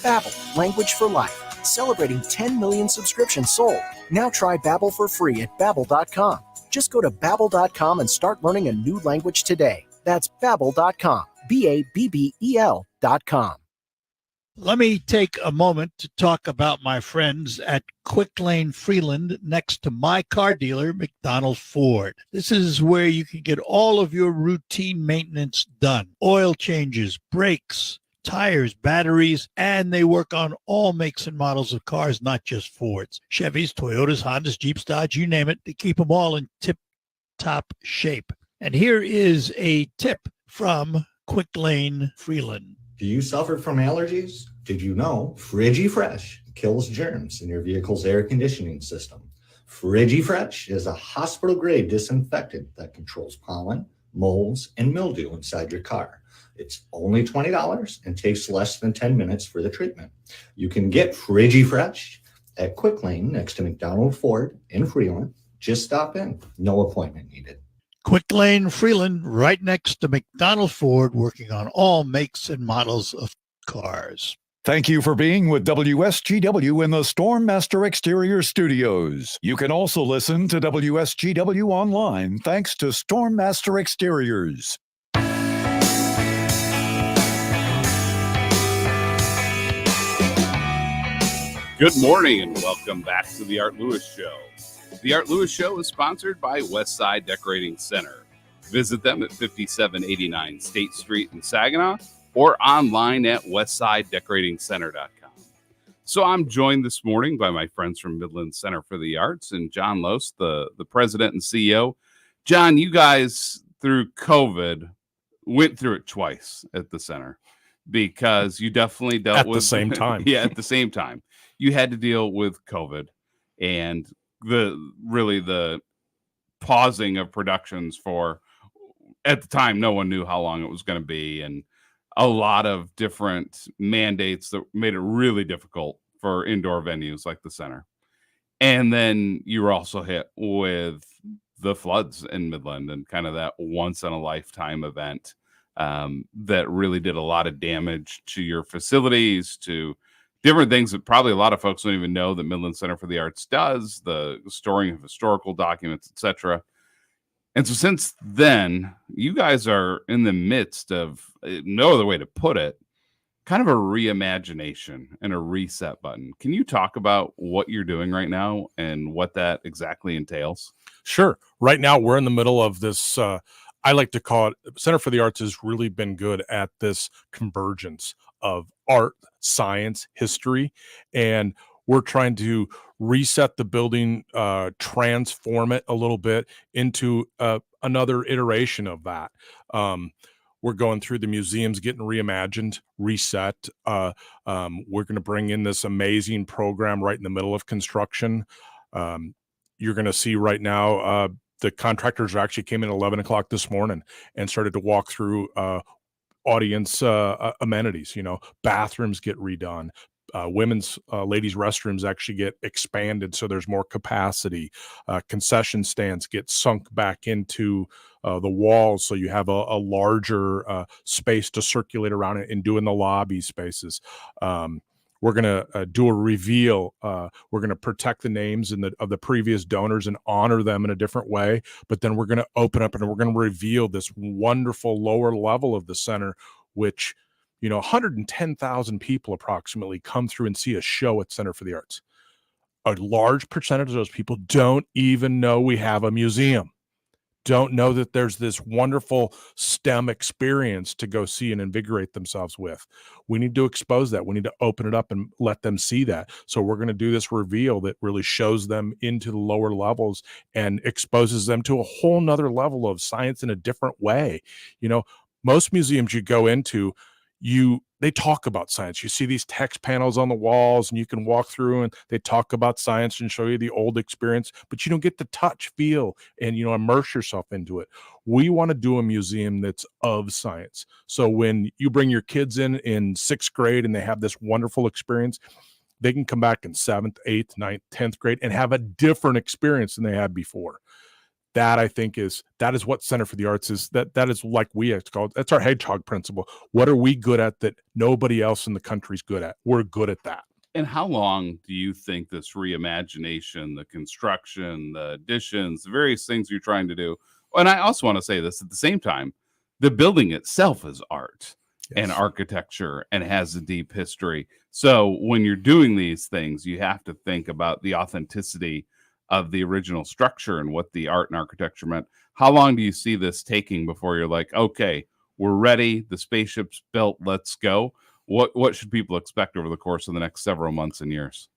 Babbel, language for life. Celebrating 10 million subscriptions sold. Now try Babbel for free at babbel.com. Just go to babbel.com and start learning a new language today. That's babbel.com. BABBEL.com. Let me take a moment to talk about my friends at Quick Lane Freeland next to my car dealer, McDonald Ford. This is where you can get all of your routine maintenance done. Oil changes, brakes, tires, batteries, and they work on all makes and models of cars, not just Fords. Chevys, Toyotas, Hondas, Jeeps, Dodge, you name it. They keep them all in tip-top shape. And here is a tip from Quick Lane Freeland. Do you suffer from allergies? Did you know FrigiFresh kills germs in your vehicle's air conditioning system? FrigiFresh is a hospital-grade disinfectant that controls pollen, molds, and mildew inside your car. It's only $20 and takes less than 10 minutes for the treatment. You can get FrigiFresh at Quick Lane next to McDonald Ford in Freeland. Just stop in. No appointment needed. Quick Lane Freeland, right next to McDonald Ford, working on all makes and models of cars. Thank you for being with WSGW in the Stormmaster Exterior Studios. You can also listen to WSGW online thanks to Stormmaster Exteriors. Good morning and welcome back to the Art Lewis Show. The Art Lewis Show is sponsored by Westside Decorating Center. Visit them at 5789 State Street in Saginaw or online at westsidedecoratingcenter.com. So I'm joined this morning by my friends from Midland Center for the Arts and John Lose, the president and CEO. John, you guys through COVID went through it twice at the center because you definitely dealt with the same time. Yeah, at the same time. You had to deal with COVID and the pausing of productions for, at the time, no one knew how long it was going to be, and a lot of different mandates that made it really difficult for indoor venues like the center. And then you were also hit with the floods in Midland and kind of that once in a lifetime event that really did a lot of damage to your facilities, to different things that probably a lot of folks don't even know that Midland Center for the Arts does, the storing of historical documents, etc. And so since then, you guys are in the midst of, no other way to put it, kind of a reimagination and a reset button. Can you talk about what you're doing right now and what that exactly entails? Sure. Right now, we're in the middle of this, I like to call it, Center for the Arts has really been good at this convergence of art, science, history, and we're trying to reset the building, transform it a little bit into another iteration of that. We're going through the museums, getting reimagined, reset. We're going to bring in this amazing program right in the middle of construction. You're going to see right now, the contractors actually came in at 11 o'clock this morning and started to walk through audience amenities. Bathrooms get redone. Women's ladies restrooms actually get expanded so there's more capacity. Concession stands get sunk back into the walls so you have a larger space to circulate around it and do in the lobby spaces. We're going to do a reveal. We're going to protect the names of the previous donors and honor them in a different way. But then we're going to open up and we're going to reveal this wonderful lower level of the center, which, 110,000 people approximately come through and see a show at Center for the Arts. A large percentage of those people don't even know we have a museum. Don't know that there's this wonderful STEM experience to go see and invigorate themselves with. We need to expose that. We need to open it up and let them see that. So we're going to do this reveal that really shows them into the lower levels and exposes them to a whole nother level of science in a different way. Most museums you go into, they talk about science. You see these text panels on the walls and you can walk through and they talk about science and show you the old experience, but you don't get to touch, feel, and, immerse yourself into it. We want to do a museum that's of science. So when you bring your kids in 6th grade and they have this wonderful experience, they can come back in 7th, 8th, 9th, 10th grade and have a different experience than they had before. That I think is what Center for the Arts is. That is like we have to call it. That's our hedgehog principle. What are we good at that nobody else in the country's good at? We're good at that. And how long do you think this reimagination, the construction, the additions, the various things you're trying to do? And I also want to say this at the same time, the building itself is art and architecture and has a deep history. So when you're doing these things, you have to think about the authenticity of the original structure and what the art and architecture meant. How long do you see this taking before you're like, okay, we're ready, the spaceship's built, let's go? What should people expect over the course of the next several months and years?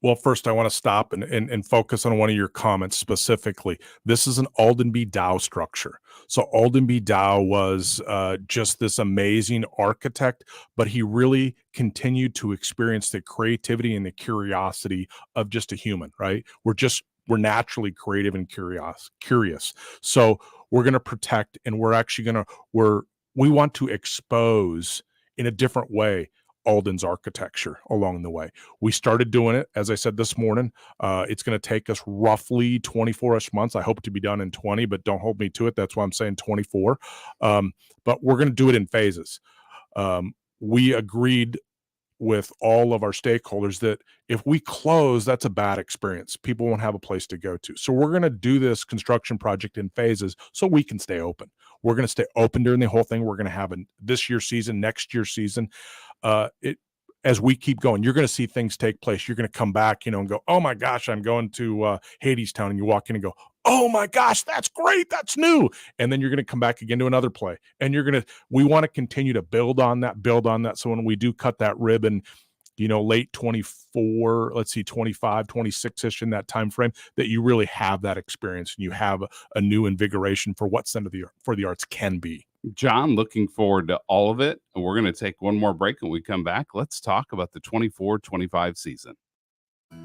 Well, first I want to stop and focus on one of your comments specifically. This is an Alden B. Dow structure. So Alden B. Dow was just this amazing architect, but he really continued to experience the creativity and the curiosity of just a human, right? We're naturally creative and curious. So we're going to protect, and we want to expose in a different way Alden's architecture along the way. We started doing it, as I said this morning. It's going to take us roughly 24-ish months. I hope to be done in 20, but don't hold me to it. That's why I'm saying 24. But we're going to do it in phases. We agreed with all of our stakeholders that if we close, that's a bad experience. People won't have a place to go to. So we're going to do this construction project in phases so we can stay open. We're going to stay open during the whole thing. We're going to have this year's season, next year's season. As we keep going, you're going to see things take place. You're going to come back, and go, oh my gosh, I'm going to Hadestown, and you walk in and go, oh my gosh, that's great, that's new. And then you're going to come back again to another play, and we want to continue to build on that. So when we do cut that ribbon, late 24, 25, 26-ish in that time frame, that you really have that experience and you have a new invigoration for what Center for the Arts can be. John, looking forward to all of it. And we're going to take one more break. When we come back, let's talk about the 24-25 season.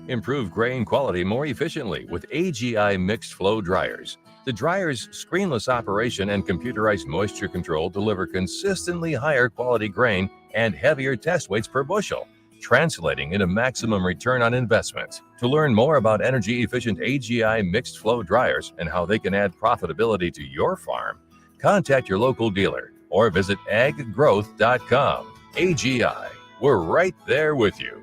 Improve grain quality more efficiently with AGI mixed flow dryers. The dryer's screenless operation and computerized moisture control deliver consistently higher quality grain and heavier test weights per bushel, translating into maximum return on investment. To learn more about energy efficient AGI mixed flow dryers and how they can add profitability to your farm, contact your local dealer or visit aggrowth.com. AGI, we're right there with you.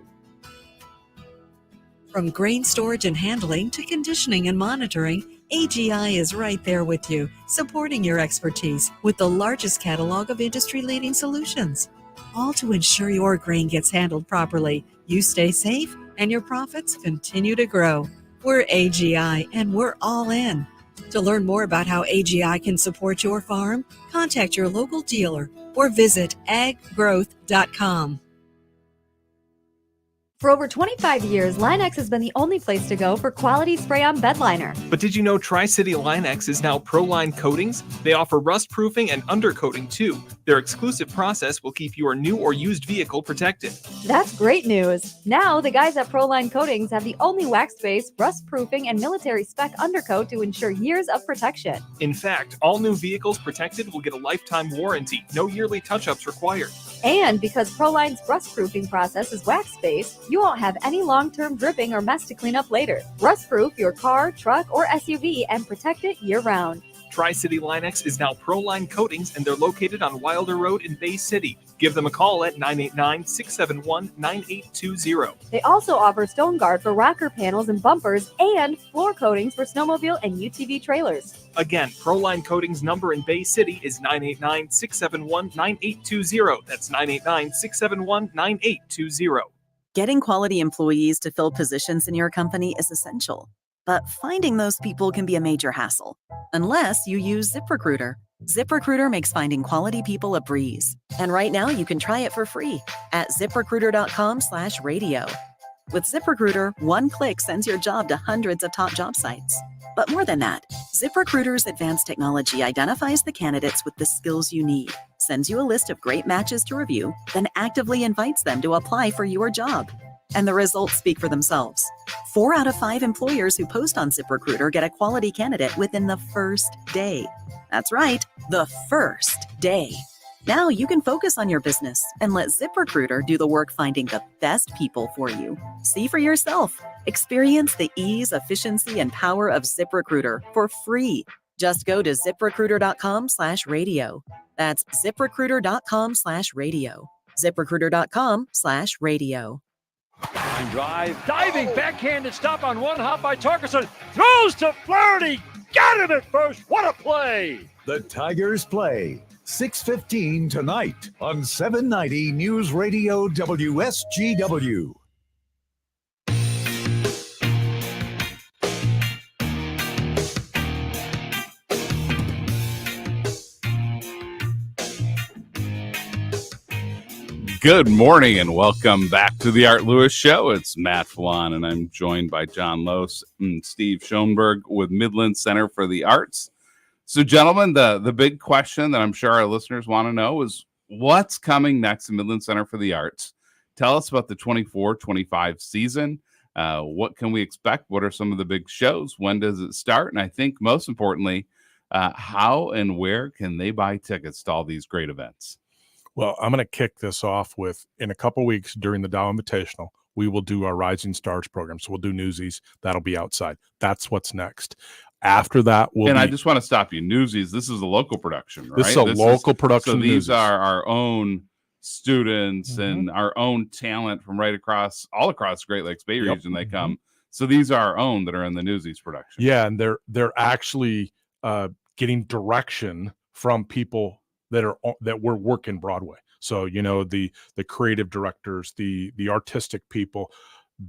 From grain storage and handling to conditioning and monitoring, AGI is right there with you, supporting your expertise with the largest catalog of industry-leading solutions. All to ensure your grain gets handled properly, you stay safe, and your profits continue to grow. We're AGI, and we're all in. To learn more about how AGI can support your farm, contact your local dealer or visit aggrowth.com. For over 25 years, Line-X has been the only place to go for quality spray-on bed liner. But did you know Tri-City Line-X is now ProLine Coatings? They offer rust-proofing and undercoating too. Their exclusive process will keep your new or used vehicle protected. That's great news. Now, the guys at ProLine Coatings have the only wax-based, rust-proofing, and military spec undercoat to ensure years of protection. In fact, all new vehicles protected will get a lifetime warranty, no yearly touch-ups required. And because ProLine's rust-proofing process is wax-based, you won't have any long-term dripping or mess to clean up later. Rust-proof your car, truck, or SUV and protect it year-round. Tri-City Line-X is now ProLine Coatings, and they're located on Wilder Road in Bay City. Give them a call at 989-671-9820. They also offer Stone Guard for rocker panels and bumpers and floor coatings for snowmobile and UTV trailers. Again, ProLine Coatings number in Bay City is 989-671-9820. That's 989-671-9820. Getting quality employees to fill positions in your company is essential, but finding those people can be a major hassle, unless you use ZipRecruiter. ZipRecruiter makes finding quality people a breeze. And right now you can try it for free at ZipRecruiter.com/radio. With ZipRecruiter, one click sends your job to hundreds of top job sites. But more than that, ZipRecruiter's advanced technology identifies the candidates with the skills you need, sends you a list of great matches to review, then actively invites them to apply for your job. And the results speak for themselves. 4 out of 5 employers who post on ZipRecruiter get a quality candidate within the first day. That's right, the first day. Now you can focus on your business and let ZipRecruiter do the work finding the best people for you. See for yourself. Experience the ease, efficiency, and power of ZipRecruiter for free. Just go to ziprecruiter.com/radio. That's ziprecruiter.com/radio. ziprecruiter.com/radio. Line drive, diving backhanded stop on one hop by Torkelson. Throws to Flaherty. Got him at first. What a play! The Tigers play 6:15 tonight on 790 News Radio WSGW. Good morning and welcome back to the Art Lewis Show. It's Matt Felan and I'm joined by John Lose and Steve Schoenberg with Midland Center for the Arts. So, gentlemen, the big question that I'm sure our listeners want to know is what's coming next to Midland Center for the Arts? Tell us about the 24-25 season. What can we expect? What are some of the big shows? When does it start? And I think most importantly, how and where can they buy tickets to all these great events? Well, I'm going to kick this off with, in a couple weeks during the Dow Invitational, we will do our Rising Stars program. So we'll do Newsies. That'll be outside. That's what's next. After that, I just want to stop you. Newsies, this is a local production, right? This is a local production. So these Newsies are our own students and our own talent from all across the Great Lakes Bay region. They come. So these are our own that are in the Newsies production. Yeah, and they're actually getting direction from people that were working Broadway. So, you know, the creative directors, the artistic people,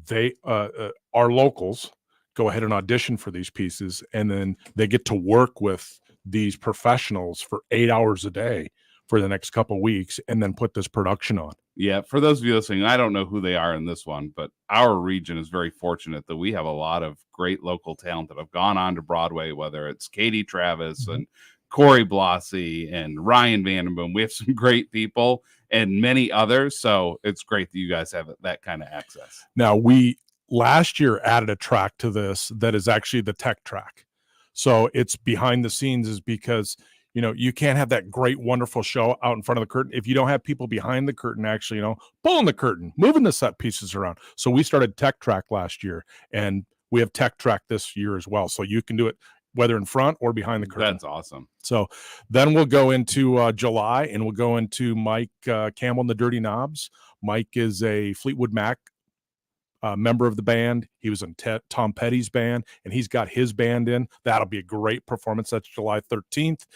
they are locals, go ahead and audition for these pieces, and then they get to work with these professionals for 8 hours a day for the next couple of weeks and then put this production on. Yeah, for those of you listening, I don't know who they are in this one, but our region is very fortunate that we have a lot of great local talent that have gone on to Broadway, whether it's Katie Travis and Corey Blossy and Ryan Vandenboom. We have some great people and many others, so it's great that you guys have that kind of access. Now, we last year added a track to this that is actually the tech track. So it's behind the scenes, is because, you know, you can't have that great, wonderful show out in front of the curtain if you don't have people behind the curtain actually, you know, pulling the curtain, moving the set pieces around. So we started tech track last year, and we have tech track this year as well. So you can do it whether in front or behind the curtain. That's awesome. So then we'll go into July, and we'll go into Mike Campbell and the Dirty Knobs. Mike is a Fleetwood Mac member of the band. He was in Tom Petty's band, and he's got his band in. That'll be a great performance. That's July 13th.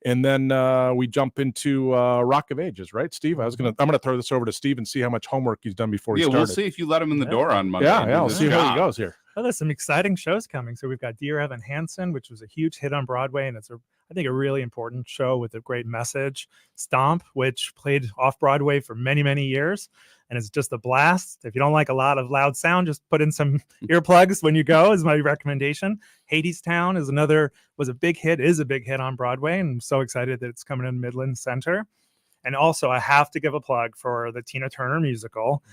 And then we jump into Rock of Ages, right, Steve? I'm gonna throw this over to Steve and see how much homework he's done before he started. We'll see if you let him in the door on Monday. Yeah, we'll see how he goes here. Well, there's some exciting shows coming. So we've got Dear Evan Hansen, which was a huge hit on Broadway, and it's I think a really important show with a great message. Stomp, which played off Broadway for many, many years, and it's just a blast. If you don't like a lot of loud sound, just put in some earplugs when you go, is my recommendation. Hadestown was a big hit, is a big hit on Broadway, and I'm so excited that it's coming in Midland Center. And also, I have to give a plug for the Tina Turner musical.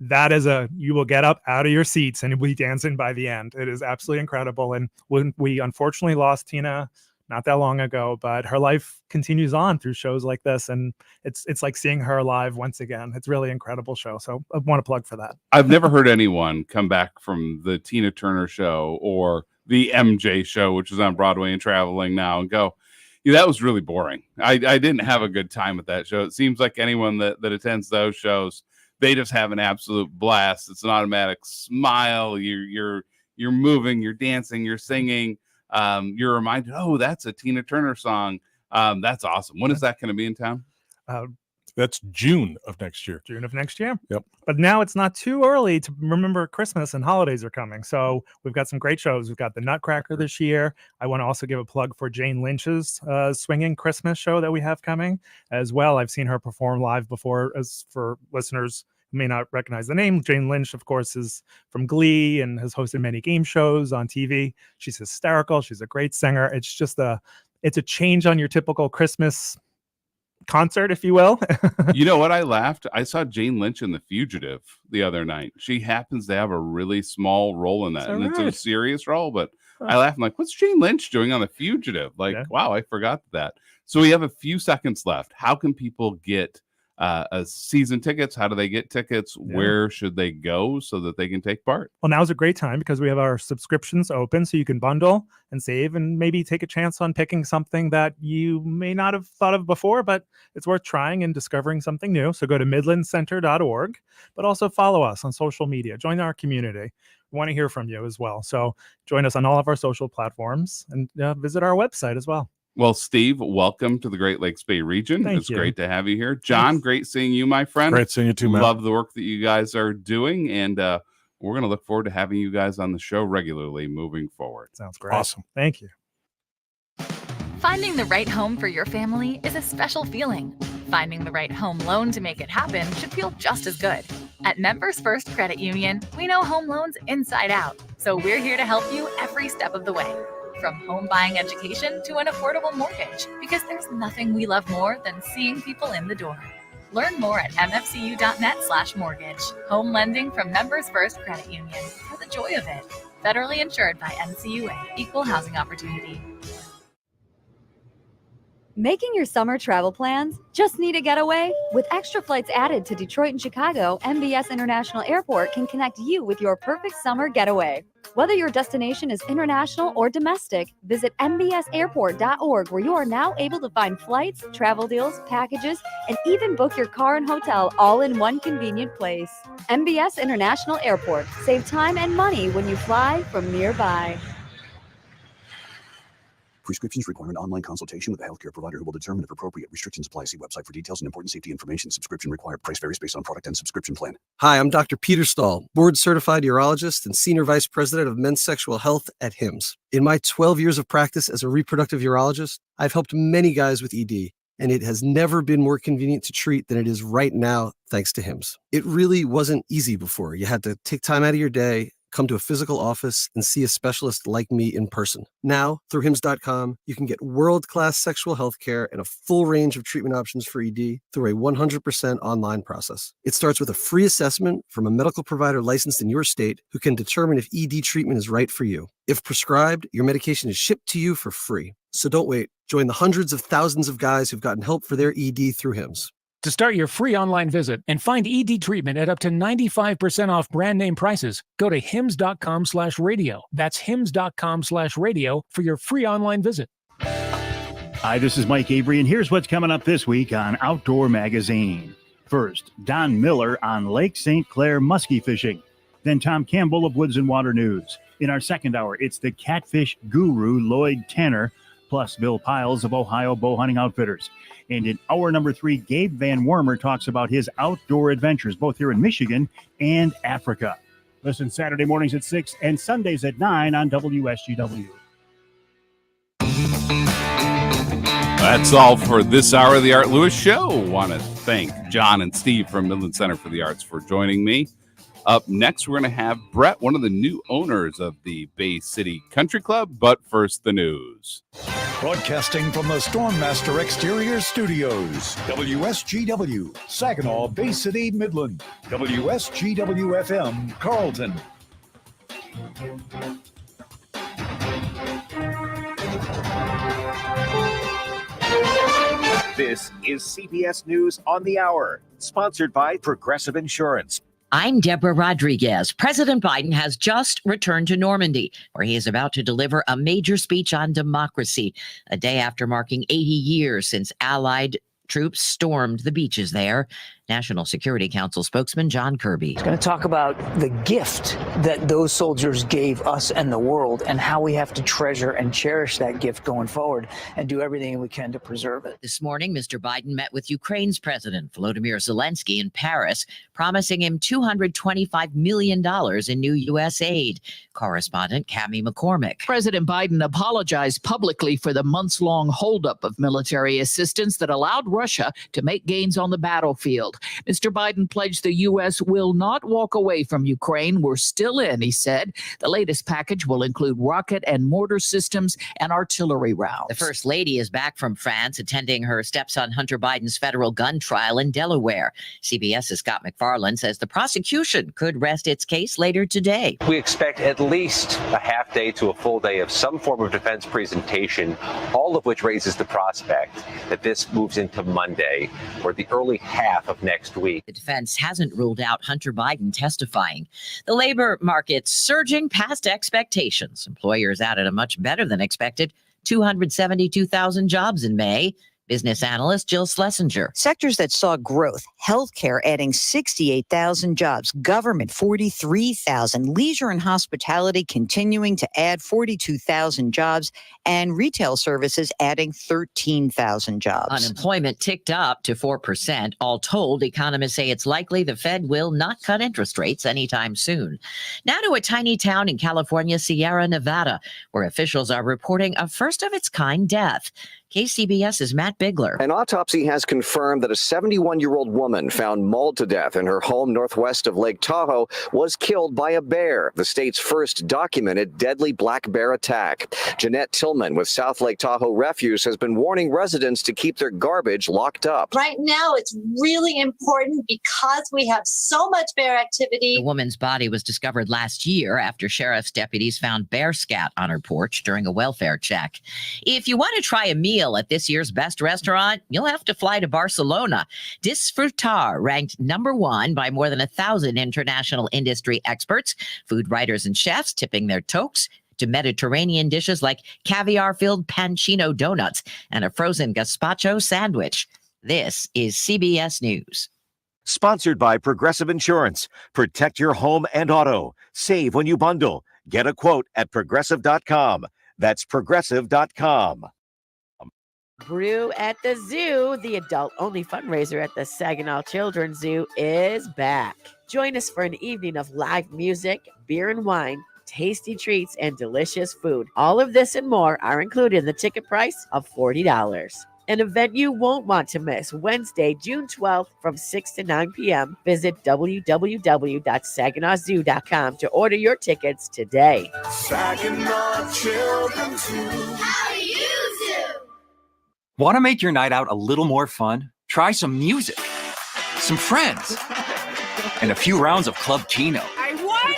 That is you will get up out of your seats and you'll be dancing by the end. It is absolutely incredible. And when we unfortunately lost Tina not that long ago, but her life continues on through shows like this. And it's like seeing her live once again. It's really incredible show. So I want to plug for that. I've never heard anyone come back from the Tina Turner show or the MJ show, which is on Broadway and traveling now, and go, yeah, that was really boring. I didn't have a good time at that show. It seems like anyone that attends those shows, they just have an absolute blast. It's an automatic smile. You're moving, you're dancing, you're singing. You're reminded, oh, that's a Tina Turner song. That's awesome. When is that going to be in town? That's June of next year. June of next year. Yep. But now it's not too early to remember Christmas and holidays are coming. So we've got some great shows. We've got the Nutcracker this year. I want to also give a plug for Jane Lynch's Swinging Christmas show that we have coming as well. I've seen her perform live before. As for listeners who may not recognize the name, Jane Lynch, of course, is from Glee and has hosted many game shows on TV. She's hysterical. She's a great singer. It's just it's a change on your typical Christmas concert, if you will. You know what? I laughed. I saw Jane Lynch in The Fugitive the other night. She happens to have a really small role in that. And it's a serious role, but I laughed. I'm like, what's Jane Lynch doing on The Fugitive? Like, wow, I forgot that. So we have a few seconds left. How can people get season tickets? How do they get tickets? Where should they go so that they can take part? Well, now's a great time because we have our subscriptions open, so you can bundle and save and maybe take a chance on picking something that you may not have thought of before, but it's worth trying and discovering something new. So go to midlandcenter.org, but also follow us on social media. Join our community. We want to hear from you as well. So join us on all of our social platforms and visit our website as well. Well, Steve, welcome to the Great Lakes Bay region. It's great to have you here. John, great seeing you, my friend. Great seeing you too, Matt. Love the work that you guys are doing, and we're going to look forward to having you guys on the show regularly moving forward. Sounds great. Awesome. Thank you. Finding the right home for your family is a special feeling. Finding the right home loan to make it happen should feel just as good. At Members First Credit Union, we know home loans inside out, so we're here to help you every step of the way. From home buying education to an affordable mortgage, because there's nothing we love more than seeing people in the door. Learn more at mfcu.net/mortgage. Home lending from Members First Credit Union for the joy of it. Federally insured by NCUA. Equal housing opportunity. Making your summer travel plans? Just need a getaway? With extra flights added to Detroit and Chicago, MBS International Airport can connect you with your perfect summer getaway. Whether your destination is international or domestic, visit mbsairport.org, where you are now able to find flights, travel deals, packages, and even book your car and hotel all in one convenient place. MBS International Airport. Save time and money when you fly from nearby. Prescriptions require an online consultation with a healthcare provider who will determine if appropriate. Restrictions apply. See website for details and important safety information. Subscription required. Price varies based on product and subscription plan. Hi, I'm Dr. Peter Stahl, board-certified urologist and senior vice president of men's sexual health at HIMSS. In my 12 years of practice as a reproductive urologist, I've helped many guys with ED, and it has never been more convenient to treat than it is right now, thanks to HIMSS. It really wasn't easy before. You had to take time out of your day, come to a physical office, and see a specialist like me in person. Now, through HIMSS.com, you can get world-class sexual health care and a full range of treatment options for ED through a 100% online process. It starts with a free assessment from a medical provider licensed in your state who can determine if ED treatment is right for you. If prescribed, your medication is shipped to you for free. So don't wait. Join the hundreds of thousands of guys who've gotten help for their ED through HIMSS. To start your free online visit and find ED treatment at up to 95% off brand name prices, go to hims.com/radio. That's hims.com/radio for your free online visit. Hi, this is Mike Avery, and here's what's coming up this week on Outdoor Magazine. First, Don Miller on Lake St. Clair muskie fishing. Then Tom Campbell of Woods and Water News. In our second hour, it's the catfish guru Lloyd Tanner, plus Bill Piles of Ohio Bow Hunting Outfitters. And in hour number 3, Gabe Van Wormer talks about his outdoor adventures, both here in Michigan and Africa. Listen Saturday mornings at 6 and Sundays at 9 on WSGW. That's all for this hour of the Art Lewis Show. Want to thank John and Steve from Midland Center for the Arts for joining me. Up next, we're going to have Brett, one of the new owners of the Bay City Country Club. But first, the news. Broadcasting from the Stormmaster Exterior Studios, WSGW, Saginaw, Bay City, Midland, WSGW-FM, Carlton. This is CBS News on the Hour, sponsored by Progressive Insurance. I'm Deborah Rodriguez. President Biden has just returned to Normandy, where he is about to deliver a major speech on democracy, a day after marking 80 years since Allied troops stormed the beaches there. National Security Council spokesman John Kirby. He's going to talk about the gift that those soldiers gave us and the world, and how we have to treasure and cherish that gift going forward and do everything we can to preserve it. This morning, Mr. Biden met with Ukraine's President Volodymyr Zelensky in Paris, promising him $225 million in new U.S. aid. Correspondent Cammie McCormick. President Biden apologized publicly for the months-long holdup of military assistance that allowed Russia to make gains on the battlefield. world. Mr. Biden pledged the U.S. will not walk away from Ukraine. We're still in, he said. The latest package will include rocket and mortar systems and artillery rounds. The First Lady is back from France, attending her stepson Hunter Biden's federal gun trial in Delaware. CBS's Scott McFarland says the prosecution could rest its case later today. We expect at least a half day to a full day of some form of defense presentation, all of which raises the prospect that this moves into Monday or the early half of next week. The defense hasn't ruled out Hunter Biden testifying. The labor market's surging past expectations. Employers added a much better than expected 272,000 jobs in May. Business analyst Jill Schlesinger. Sectors that saw growth: healthcare adding 68,000 jobs, government 43,000, leisure and hospitality continuing to add 42,000 jobs, and retail services adding 13,000 jobs. Unemployment ticked up to 4%. All told, economists say it's likely the Fed will not cut interest rates anytime soon. Now to a tiny town in California, Sierra Nevada, where officials are reporting a first-of-its-kind death. KCBS's Matt Bigler. An autopsy has confirmed that a 71-year-old woman found mauled to death in her home northwest of Lake Tahoe was killed by a bear, the state's first documented deadly black bear attack. Jeanette Tillman with South Lake Tahoe Refuse has been warning residents to keep their garbage locked up. Right now, it's really important because we have so much bear activity. The woman's body was discovered last year after sheriff's deputies found bear scat on her porch during a welfare check. If you want to try a meal at this year's best restaurant, you'll have to fly to Barcelona. Disfrutar ranked #1 by more than 1,000 international industry experts, food writers and chefs tipping their toques to Mediterranean dishes like caviar-filled pancino donuts and a frozen gazpacho sandwich. This is CBS News. Sponsored by Progressive Insurance. Protect your home and auto. Save when you bundle. Get a quote at progressive.com. That's progressive.com. Brew at the Zoo, the adult-only fundraiser at the Saginaw Children's Zoo, is back. Join us for an evening of live music, beer and wine, tasty treats, and delicious food. All of this and more are included in the ticket price of $40. An event you won't want to miss, Wednesday, June 12th from 6 to 9 p.m. Visit www.saginawzoo.com to order your tickets today. Saginaw Children's Zoo. How do you zoo? Want to make your night out a little more fun? Try some music, some friends, and a few rounds of Club Keno. I won!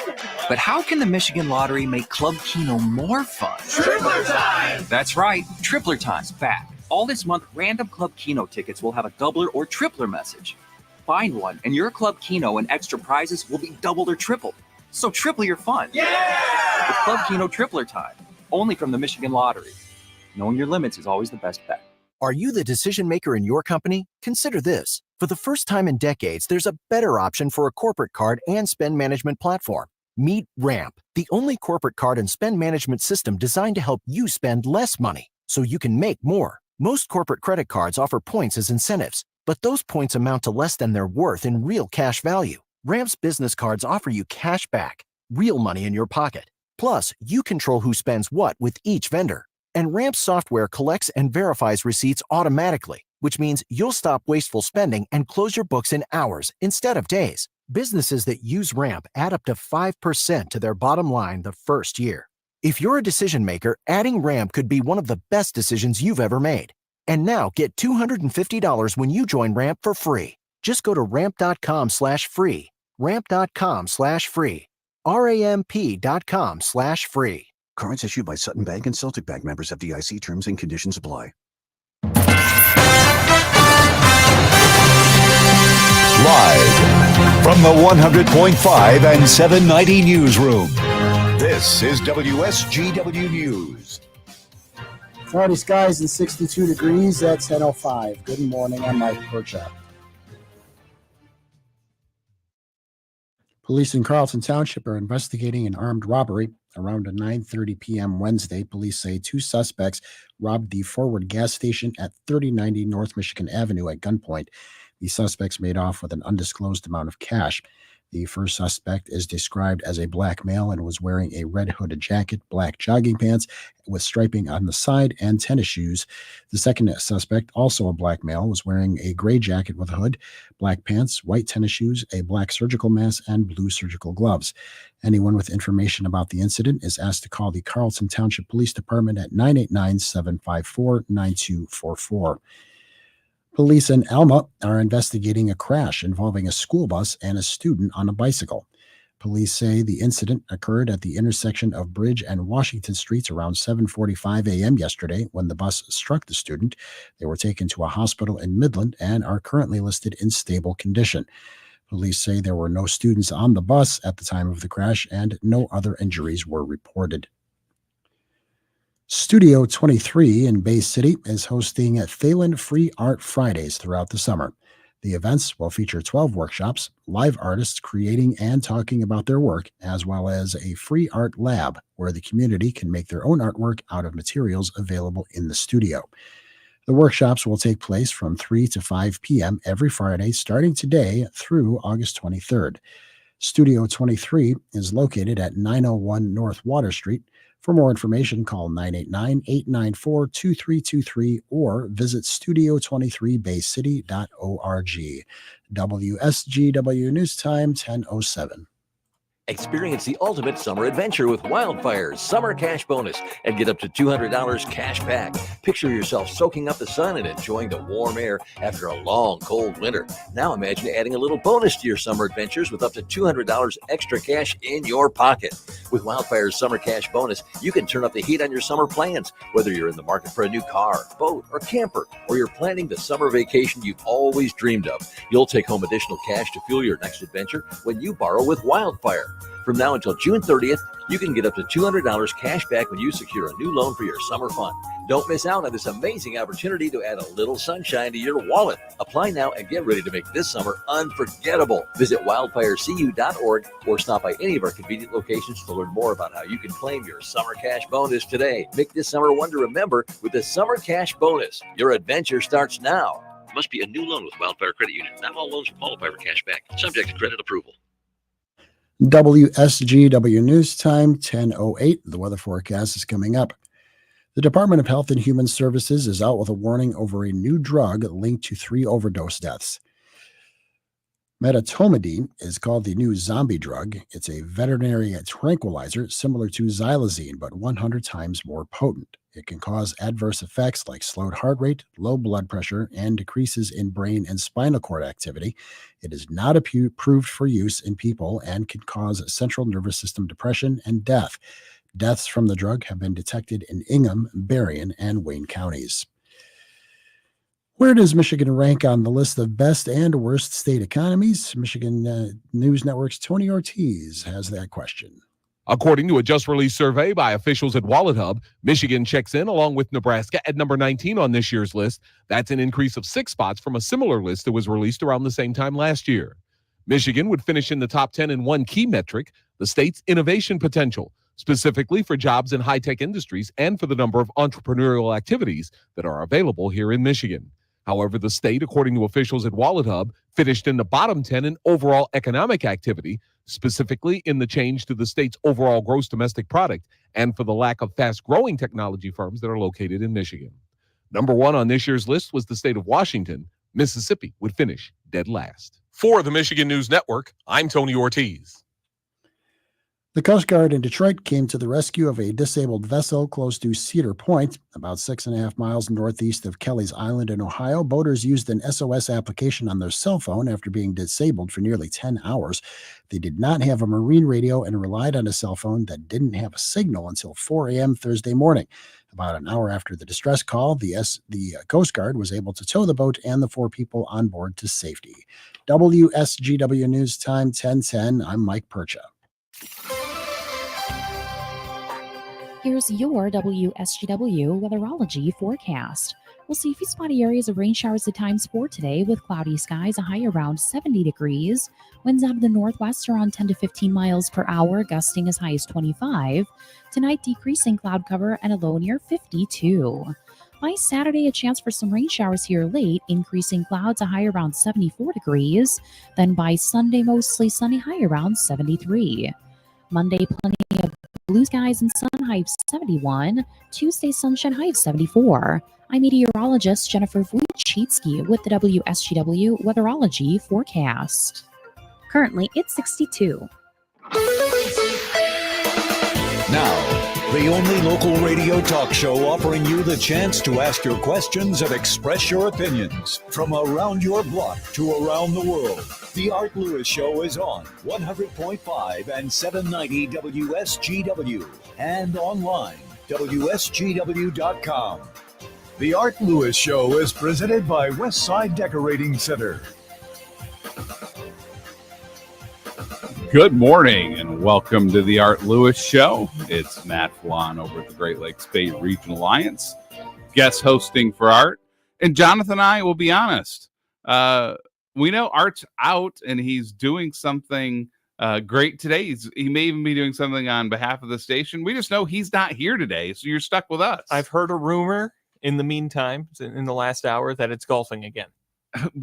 But how can the Michigan Lottery make Club Keno more fun? Tripler Time! That's right, Tripler Time's back. All this month, random Club Keno tickets will have a doubler or tripler message. Find one, and your Club Keno and extra prizes will be doubled or tripled. So triple your fun. Yeah! With Club Keno Tripler Time, only from the Michigan Lottery. Knowing your limits is always the best bet. Are you the decision maker in your company? Consider this. For the first time in decades, there's a better option for a corporate card and spend management platform. Meet Ramp, the only corporate card and spend management system designed to help you spend less money so you can make more. Most corporate credit cards offer points as incentives, but those points amount to less than their worth in real cash value. Ramp's business cards offer you cash back, real money in your pocket. Plus, you control who spends what with each vendor. And Ramp's software collects and verifies receipts automatically, which means you'll stop wasteful spending and close your books in hours instead of days. Businesses that use Ramp add up to 5% to their bottom line the first year. If you're a decision maker, adding Ramp could be one of the best decisions you've ever made. And now get $250 when you join Ramp for free. Just go to ramp.com/free. Ramp.com/free. RAMP.com/free. Cards issued by Sutton Bank and Celtic Bank, members of FDIC. Terms and conditions apply. Live from the 100.5 and 790 newsroom. This is WSGW News. Cloudy skies and 62 degrees at 10:05. Good morning, I'm Mike Porchop. Police in Carlton Township are investigating an armed robbery. Around 9:30 p.m. Wednesday, police say two suspects robbed the Forward gas station at 3090 North Michigan Avenue at gunpoint. The suspects made off with an undisclosed amount of cash. The first suspect is described as a black male and was wearing a red hooded jacket, black jogging pants with striping on the side, and tennis shoes. The second suspect, also a black male, was wearing a gray jacket with a hood, black pants, white tennis shoes, a black surgical mask, and blue surgical gloves. Anyone with information about the incident is asked to call the Carlton Township Police Department at 989-754-9244. Police in Alma are investigating a crash involving a school bus and a student on a bicycle. Police say the incident occurred at the intersection of Bridge and Washington Streets around 7:45 a.m. yesterday when the bus struck the student. They were taken to a hospital in Midland and are currently listed in stable condition. Police say there were no students on the bus at the time of the crash and no other injuries were reported. Studio 23 in Bay City is hosting Felan Free Art Fridays throughout the summer. The events will feature 12 workshops, live artists creating and talking about their work, as well as a free art lab where the community can make their own artwork out of materials available in the studio. The workshops will take place from 3 to 5 p.m. every Friday, starting today through August 23rd. Studio 23 is located at 901 North Water Street. For more information, call 989-894-2323 or visit studio23baycity.org. WSGW News Time, 10:07. Experience the ultimate summer adventure with Wildfire's Summer Cash Bonus and get up to $200 cash back. Picture yourself soaking up the sun and enjoying the warm air after a long, cold winter. Now imagine adding a little bonus to your summer adventures with up to $200 extra cash in your pocket. With Wildfire's Summer Cash Bonus, you can turn up the heat on your summer plans, whether you're in the market for a new car, boat, or camper, or you're planning the summer vacation you've always dreamed of. You'll take home additional cash to fuel your next adventure when you borrow with Wildfire. From now until June 30th, you can get up to $200 cash back when you secure a new loan for your summer fun. Don't miss out on this amazing opportunity to add a little sunshine to your wallet. Apply now and get ready to make this summer unforgettable. Visit wildfirecu.org or stop by any of our convenient locations to learn more about how you can claim your summer cash bonus today. Make this summer one to remember with the Summer Cash Bonus. Your adventure starts now. Must be a new loan with Wildfire Credit Union. Not all loans qualify for cash back. Subject to credit approval. WSGW News Time, 10:08. The weather forecast is coming up. The Department of Health and Human Services is out with a warning over a new drug linked to 3 overdose deaths. Medetomidine is called the new zombie drug. It's a veterinary tranquilizer similar to xylazine, but 100 times more potent. It can cause adverse effects like slowed heart rate, low blood pressure, and decreases in brain and spinal cord activity. It is not approved for use in people and can cause central nervous system depression and death. Deaths from the drug have been detected in Ingham, Berrien, and Wayne counties. Where does Michigan rank on the list of best and worst state economies? Michigan News Network's Tony Ortiz has that question. According to a just-released survey by officials at WalletHub, Michigan checks in along with Nebraska at number 19 on this year's list. That's an increase of 6 spots from a similar list that was released around the same time last year. Michigan would finish in the top 10 in one key metric, the state's innovation potential, specifically for jobs in high-tech industries and for the number of entrepreneurial activities that are available here in Michigan. However, the state, according to officials at WalletHub, finished in the bottom 10 in overall economic activity, specifically in the change to the state's overall gross domestic product and for the lack of fast-growing technology firms that are located in Michigan. Number 1 on this year's list was the state of Washington. Mississippi would finish dead last. For the Michigan News Network, I'm Tony Ortiz. The Coast Guard in Detroit came to the rescue of a disabled vessel close to Cedar Point, about 6.5 miles northeast of Kelly's Island in Ohio. Boaters used an SOS application on their cell phone after being disabled for nearly 10 hours. They did not have a marine radio and relied on a cell phone that didn't have a signal until 4 a.m. Thursday morning. About an hour after the distress call, the Coast Guard was able to tow the boat and the 4 people on board to safety. WSGW News Time, 10:10. I'm Mike Percha. Here's your WSGW weatherology forecast. We'll see a few spotty areas of rain showers at times for today with cloudy skies, a high around 70 degrees. Winds out of the northwest around 10 to 15 miles per hour, gusting as high as 25. Tonight, decreasing cloud cover and a low near 52. By Saturday, a chance for some rain showers here late, increasing clouds, a high around 74 degrees. Then by Sunday, mostly sunny, high around 73. Monday, plenty of blue skies and sun, high of 71. Tuesday, sunshine, high of 74. I'm meteorologist Jennifer Wojcicki with the WSGW Weatherology Forecast. Currently, it's 62. Now, the only local radio talk show offering you the chance to ask your questions and express your opinions. From around your block to around the world, the Art Lewis Show is on 100.5 and 790 WSGW and online, WSGW.com. The Art Lewis Show is presented by Westside Decorating Center. Good morning and welcome to the Art Lewis Show. It's Matt Felan over at the Great Lakes Bay Regional Alliance, guest hosting for Art. And Jonathan and I will be honest. We know Art's out and he's doing something great today. He may even be doing something on behalf of the station. We just know he's not here today, so you're stuck with us. I've heard a rumor in the meantime, in the last hour, that it's golfing again.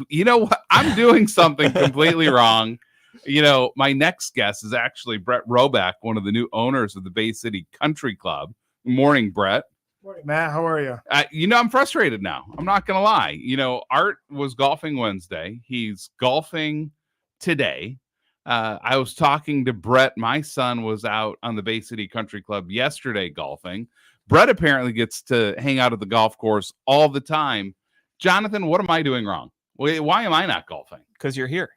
You know what? I'm doing something completely wrong. You know, my next guest is actually Brett Roback, one of the new owners of the Bay City Country Club. Morning, Brett. Morning, Matt. How are you? I'm frustrated now. I'm not going to lie. Art was golfing Wednesday. He's golfing today. I was talking to Brett. My son was out on the Bay City Country Club yesterday golfing. Brett apparently gets to hang out at the golf course all the time. Jonathan, what am I doing wrong? Why am I not golfing? Because you're here.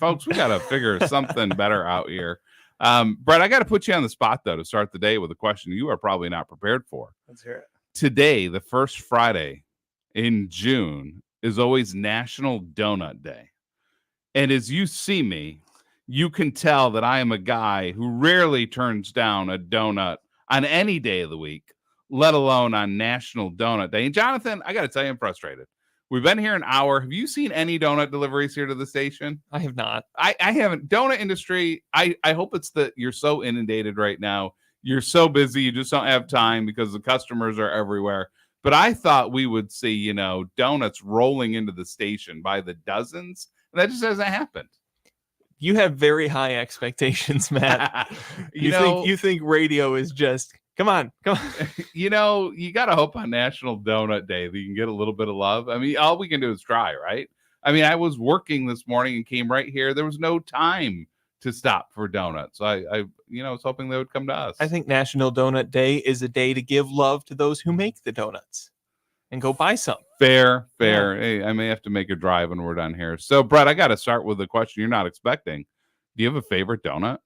Folks, we got to figure something better out here. Brett, I got to put you on the spot, though, to start the day with a question you are probably not prepared for. Let's hear it. Today, the first Friday in June, is always National Donut Day. And as you see me, you can tell that I am a guy who rarely turns down a donut on any day of the week, let alone on National Donut Day. And Jonathan, I got to tell you, I'm frustrated. We've been here an hour. Have you seen any donut deliveries here to the station? I have not. I haven't. Donut industry, I hope it's that you're so inundated right now. You're so busy. You just don't have time because the customers are everywhere. But I thought we would see, donuts rolling into the station by the dozens. And that just hasn't happened. You have very high expectations, Matt. You think radio is just... Come on. You got to hope on National Donut Day that you can get a little bit of love. I mean, all we can do is try, right? I mean, I was working this morning and came right here. There was no time to stop for donuts. I was hoping they would come to us. I think National Donut Day is a day to give love to those who make the donuts and go buy some. Fair. Yeah. Hey, I may have to make a drive when we're done here. So, Brett, I got to start with a question you're not expecting. Do you have a favorite donut?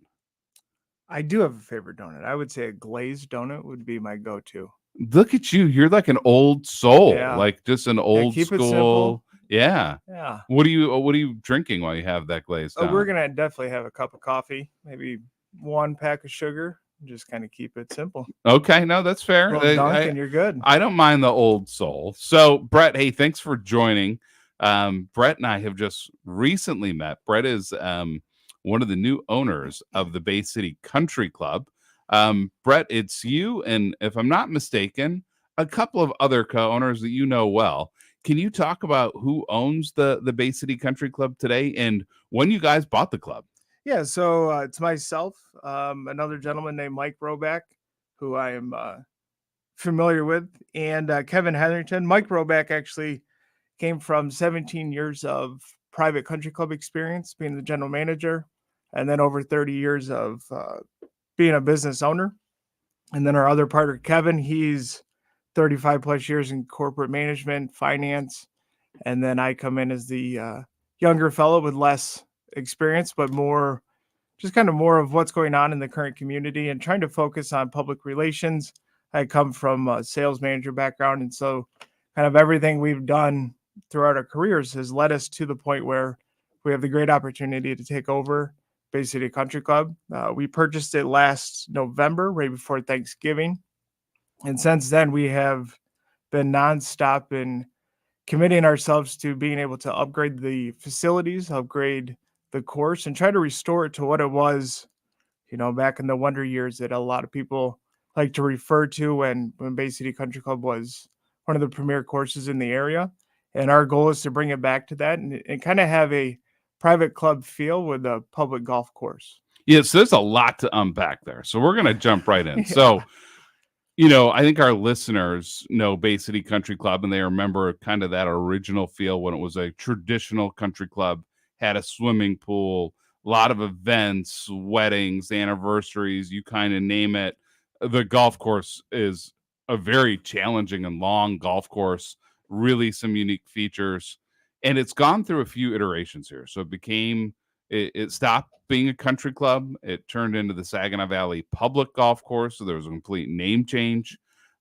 I do have a favorite donut. I would say a glazed donut would be my go-to. Look at you. You're like an old soul, yeah. Like just an old keep school. It simple. Yeah. Yeah. What are you drinking while you have that glazed donut? We're going to definitely have a cup of coffee, maybe one pack of sugar, just kind of keep it simple. Okay. No, that's fair. Dunkin', you're good. I don't mind the old soul. So, Brett, hey, thanks for joining. Brett and I have just recently met. Brett is one of the new owners of the Bay City Country Club. Brett, it's you and, if I'm not mistaken, a couple of other co-owners that you know well. Can you talk about who owns the Bay City Country Club today and when you guys bought the club? Yeah, so it's myself, another gentleman named Mike Roback, who I am familiar with, and Kevin Hetherington. Mike Roback actually came from 17 years of private country club experience, being the general manager, and then over 30 years of being a business owner. And then our other partner, Kevin, he's 35 plus years in corporate management, finance. And then I come in as the younger fellow with less experience, but more of what's going on in the current community and trying to focus on public relations. I come from a sales manager background. And so kind of everything we've done throughout our careers has led us to the point where we have the great opportunity to take over Bay City Country Club. We purchased it last November, right before Thanksgiving. And since then, we have been nonstop in committing ourselves to being able to upgrade the facilities, upgrade the course, and try to restore it to what it was, back in the wonder years that a lot of people like to refer to when Bay City Country Club was one of the premier courses in the area. And our goal is to bring it back to that and kind of have a private club feel with a public golf course. Yes, there's a lot to unpack there. So we're going to jump right in. So, I think our listeners know Bay City Country Club, and they remember kind of that original feel when it was a traditional country club, had a swimming pool, a lot of events, weddings, anniversaries, you kind of name it. The golf course is a very challenging and long golf course, really some unique features. And it's gone through a few iterations here. So it stopped being a country club. It turned into the Saginaw Valley Public Golf Course. So there was a complete name change.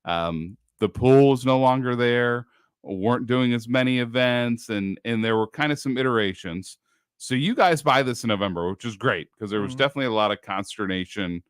The pool was no longer there, weren't doing as many events, and there were kind of some iterations. So you guys buy this in November, which is great because there was definitely a lot of consternation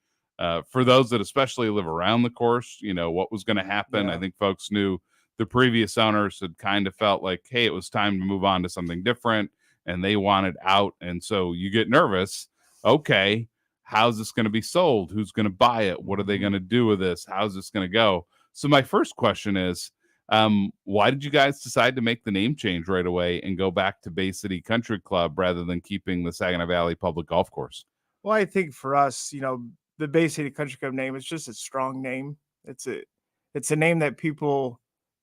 for those that especially live around the course, what was going to happen. Yeah. I think folks knew the previous owners had kind of felt like, hey, it was time to move on to something different, and they wanted out. And so you get nervous. Okay, how's this going to be sold? Who's going to buy it? What are they going to do with this? How's this going to go? So my first question is, why did you guys decide to make the name change right away and go back to Bay City Country Club rather than keeping the Saginaw Valley Public Golf Course? Well, I think for us, the Bay City Country Club name is just a strong name. It's a name that people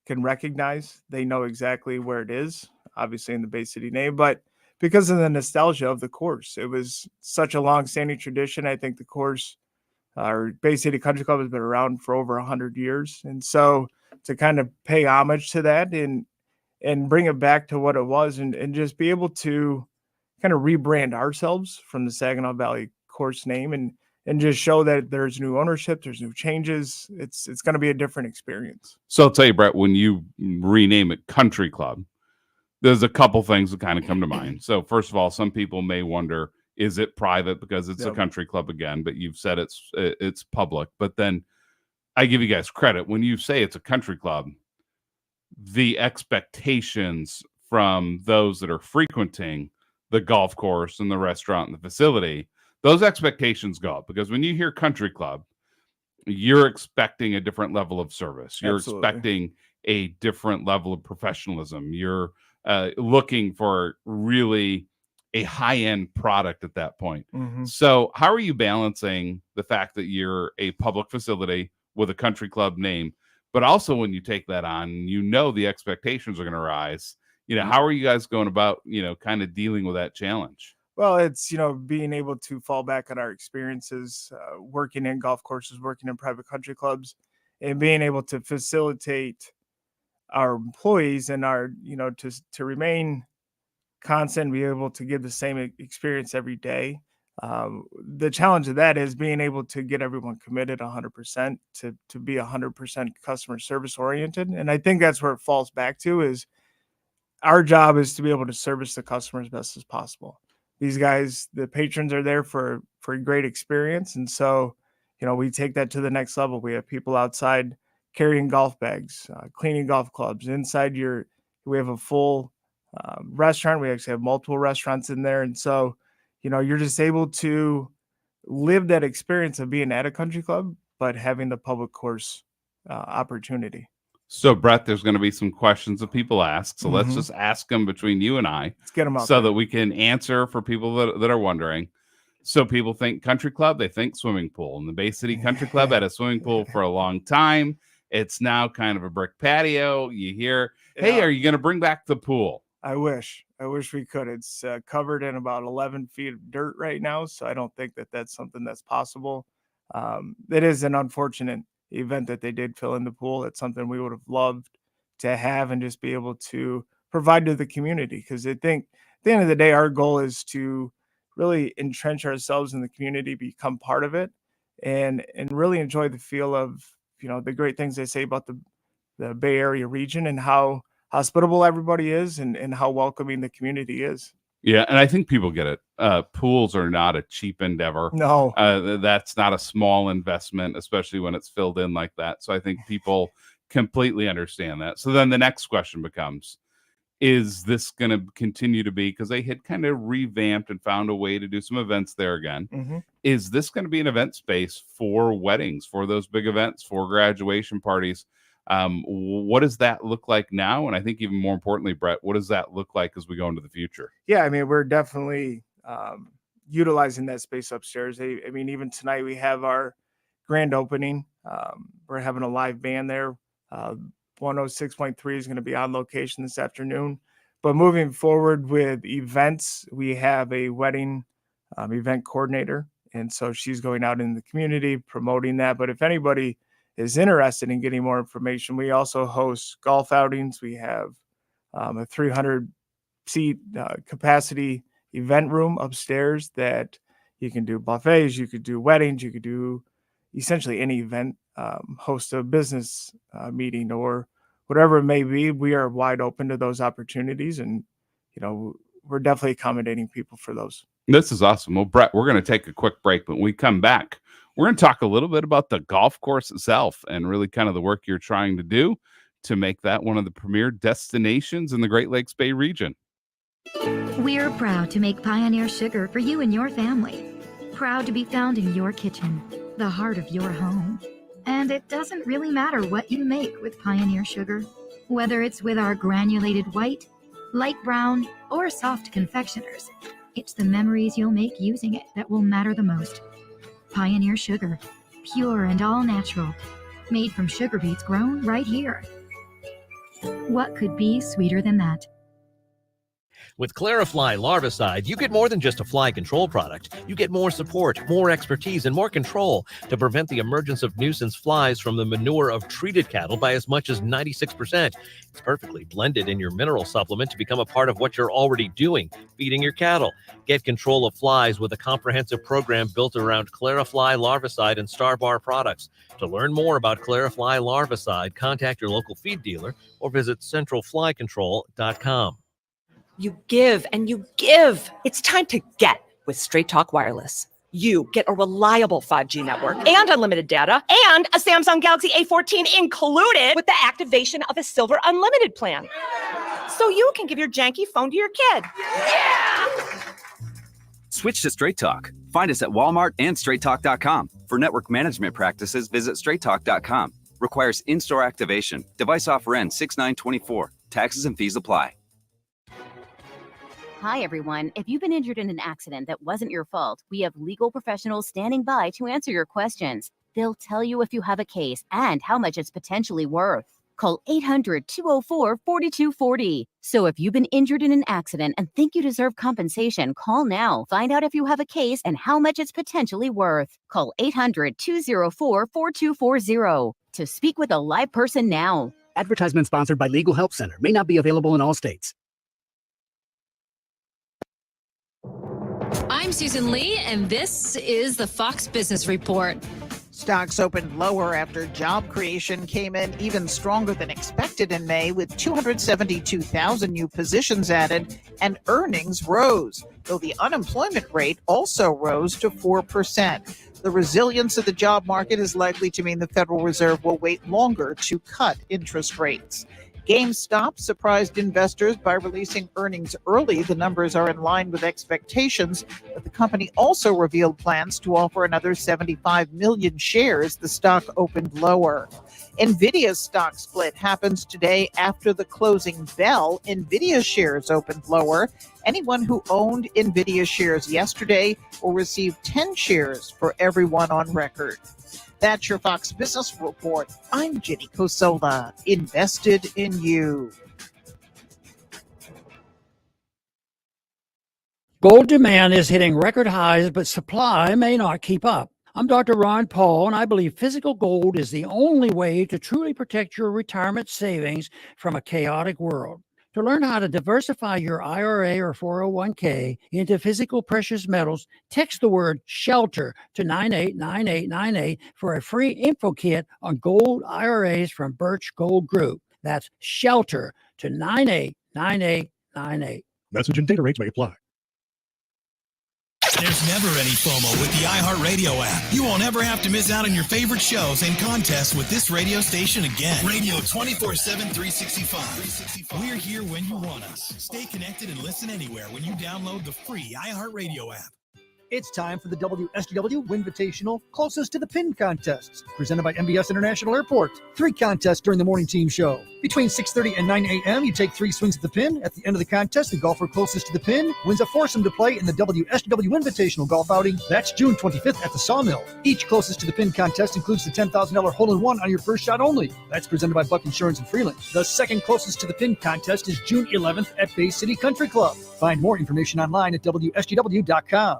can recognize. They know exactly where it is, obviously in the Bay City name, but because of the nostalgia of the course, it was such a long-standing tradition. I think the course, our Bay City Country Club, has been around for over 100 years, and so to kind of pay homage to that and bring it back to what it was, and just be able to kind of rebrand ourselves from the Saginaw Valley course name and just show that there's new ownership, there's new changes. It's going to be a different experience. So I'll tell you, Brett, when you rename it Country Club, there's a couple things that kind of come to mind. So first of all, some people may wonder, is it private because it's a country club again? But you've said it's public. But then I give you guys credit. When you say it's a country club, the expectations from those that are frequenting the golf course and the restaurant and the facility, those expectations go up, because when you hear country club, you're expecting a different level of service. You're expecting a different level of professionalism. You're looking for really a high-end product at that point. So how are you balancing the fact that you're a public facility with a country club name, but also when you take that on, the expectations are going to rise? How are you guys going about, kind of dealing with that challenge? Well, it's, being able to fall back on our experiences, working in golf courses, working in private country clubs, and being able to facilitate our employees and our, to remain constant, be able to give the same experience every day. The challenge of that is being able to get everyone committed 100% to be 100% customer service oriented. And I think that's where it falls back to, is our job is to be able to service the customer as best as possible. These guys, the patrons, are there for a great experience. And so, we take that to the next level. We have people outside carrying golf bags, cleaning golf clubs. Inside we have a full restaurant. We actually have multiple restaurants in there. And so, you're just able to live that experience of being at a country club, but having the public course opportunity. So, Brett, there's going to be some questions that people ask. So let's just ask them between you and I. Let's get them out so there, that we can answer for people that are wondering. So people think country club, they think swimming pool. And the Bay City Country Club had a swimming pool for a long time. It's now kind of a brick patio. You hear, hey, are you going to bring back the pool? I wish we could. It's covered in about 11 feet of dirt right now. So I don't think that that's something that's possible. It is an unfortunate event that they did fill in the pool. It's something we would have loved to have and just be able to provide to the community, because I think at the end of the day, our goal is to really entrench ourselves in the community, become part of it, and really enjoy the feel of, the great things they say about the Bay Area region and how hospitable everybody is and how welcoming the community is. Yeah, and I think people get it. Pools are not a cheap endeavor. No. That's not a small investment, especially when it's filled in like that. So I think people completely understand that. So then the next question becomes, is this going to continue to be, because they had kind of revamped and found a way to do some events there again. Is this going to be an event space for weddings, for those big events, for graduation parties? What does that look like now? And I think even more importantly, Brett, what does that look like as we go into the future? Yeah, I mean, we're definitely utilizing that space upstairs. I mean, even tonight we have our grand opening. We're having a live band there. 106.3 is going to be on location this afternoon. But moving forward with events, we have a wedding event coordinator. And so she's going out in the community promoting that. But if anybody is interested in getting more information, we also host golf outings. We have a 300 seat capacity event room upstairs that you can do buffets, you could do weddings, you could do essentially any event, host a business meeting or whatever it may be. We are wide open to those opportunities, and we're definitely accommodating people for those. This is awesome. Well, Brett, we're going to take a quick break, but when we come back, we're going to talk a little bit about the golf course itself and really kind of the work you're trying to do to make that one of the premier destinations in the Great Lakes Bay region. We're proud to make Pioneer Sugar for you and your family. Proud to be found in your kitchen, the heart of your home. And it doesn't really matter what you make with Pioneer Sugar, whether it's with our granulated white, light brown, or soft confectioners. It's the memories you'll make using it that will matter the most. Pioneer Sugar, pure and all natural, made from sugar beets grown right here. What could be sweeter than that? With Clarifly Larvicide, you get more than just a fly control product. You get more support, more expertise, and more control to prevent the emergence of nuisance flies from the manure of treated cattle by as much as 96%. It's perfectly blended in your mineral supplement to become a part of what you're already doing, feeding your cattle. Get control of flies with a comprehensive program built around Clarifly Larvicide and Starbar products. To learn more about Clarifly Larvicide, contact your local feed dealer or visit centralflycontrol.com. You give and you give. It's time to get with Straight Talk Wireless. You get a reliable 5G network and unlimited data and a Samsung Galaxy A14 included with the activation of a Silver Unlimited plan. So you can give your janky phone to your kid. Yeah! Switch to Straight Talk. Find us at Walmart and straighttalk.com. For network management practices, visit straighttalk.com. Requires in-store activation. Device offer ends 6/9/24. Taxes and fees apply. Hi, everyone. If you've been injured in an accident that wasn't your fault, we have legal professionals standing by to answer your questions. They'll tell you if you have a case and how much it's potentially worth. Call 800-204-4240. So if you've been injured in an accident and think you deserve compensation, call now. Find out if you have a case and how much it's potentially worth. Call 800-204-4240 to speak with a live person now. Advertisement sponsored by Legal Help Center. May not be available in all states. I'm Susan Lee, and this is the Fox Business Report. Stocks opened lower after job creation came in even stronger than expected in May, with 272,000 new positions added, and earnings rose, though the unemployment rate also rose to 4%. The resilience of the job market is likely to mean the Federal Reserve will wait longer to cut interest rates. GameStop surprised investors by releasing earnings early. The numbers are in line with expectations, but the company also revealed plans to offer another 75 million shares. The stock opened lower. NVIDIA's stock split happens today after the closing bell. NVIDIA shares opened lower. Anyone who owned NVIDIA shares yesterday will receive 10 shares for every one on record. That's your Fox Business Report. I'm Jenny Cosola, invested in you. Gold demand is hitting record highs, but supply may not keep up. I'm Dr. Ron Paul, and I believe physical gold is the only way to truly protect your retirement savings from a chaotic world. To learn how to diversify your IRA or 401k into physical precious metals, text the word SHELTER to 989898 for a free info kit on gold IRAs from Birch Gold Group. That's SHELTER to 989898. Message and data rates may apply. There's never any FOMO with the iHeartRadio app. You won't ever have to miss out on your favorite shows and contests with this radio station again. Radio 24/7, 365. We're here when you want us. Stay connected and listen anywhere when you download the free iHeartRadio app. It's time for the WSGW Winvitational Closest to the Pin contests, presented by MBS International Airport. 3 contests during the morning team show. Between 6:30 and 9 a.m., you take 3 swings at the pin. At the end of the contest, the golfer closest to the pin wins a foursome to play in the WSGW Invitational golf outing. That's June 25th at the Sawmill. Each closest to the pin contest includes the $10,000 hole-in-one on your first shot only. That's presented by Buck Insurance in Freeland. The second closest to the pin contest is June 11th at Bay City Country Club. Find more information online at WSGW.com.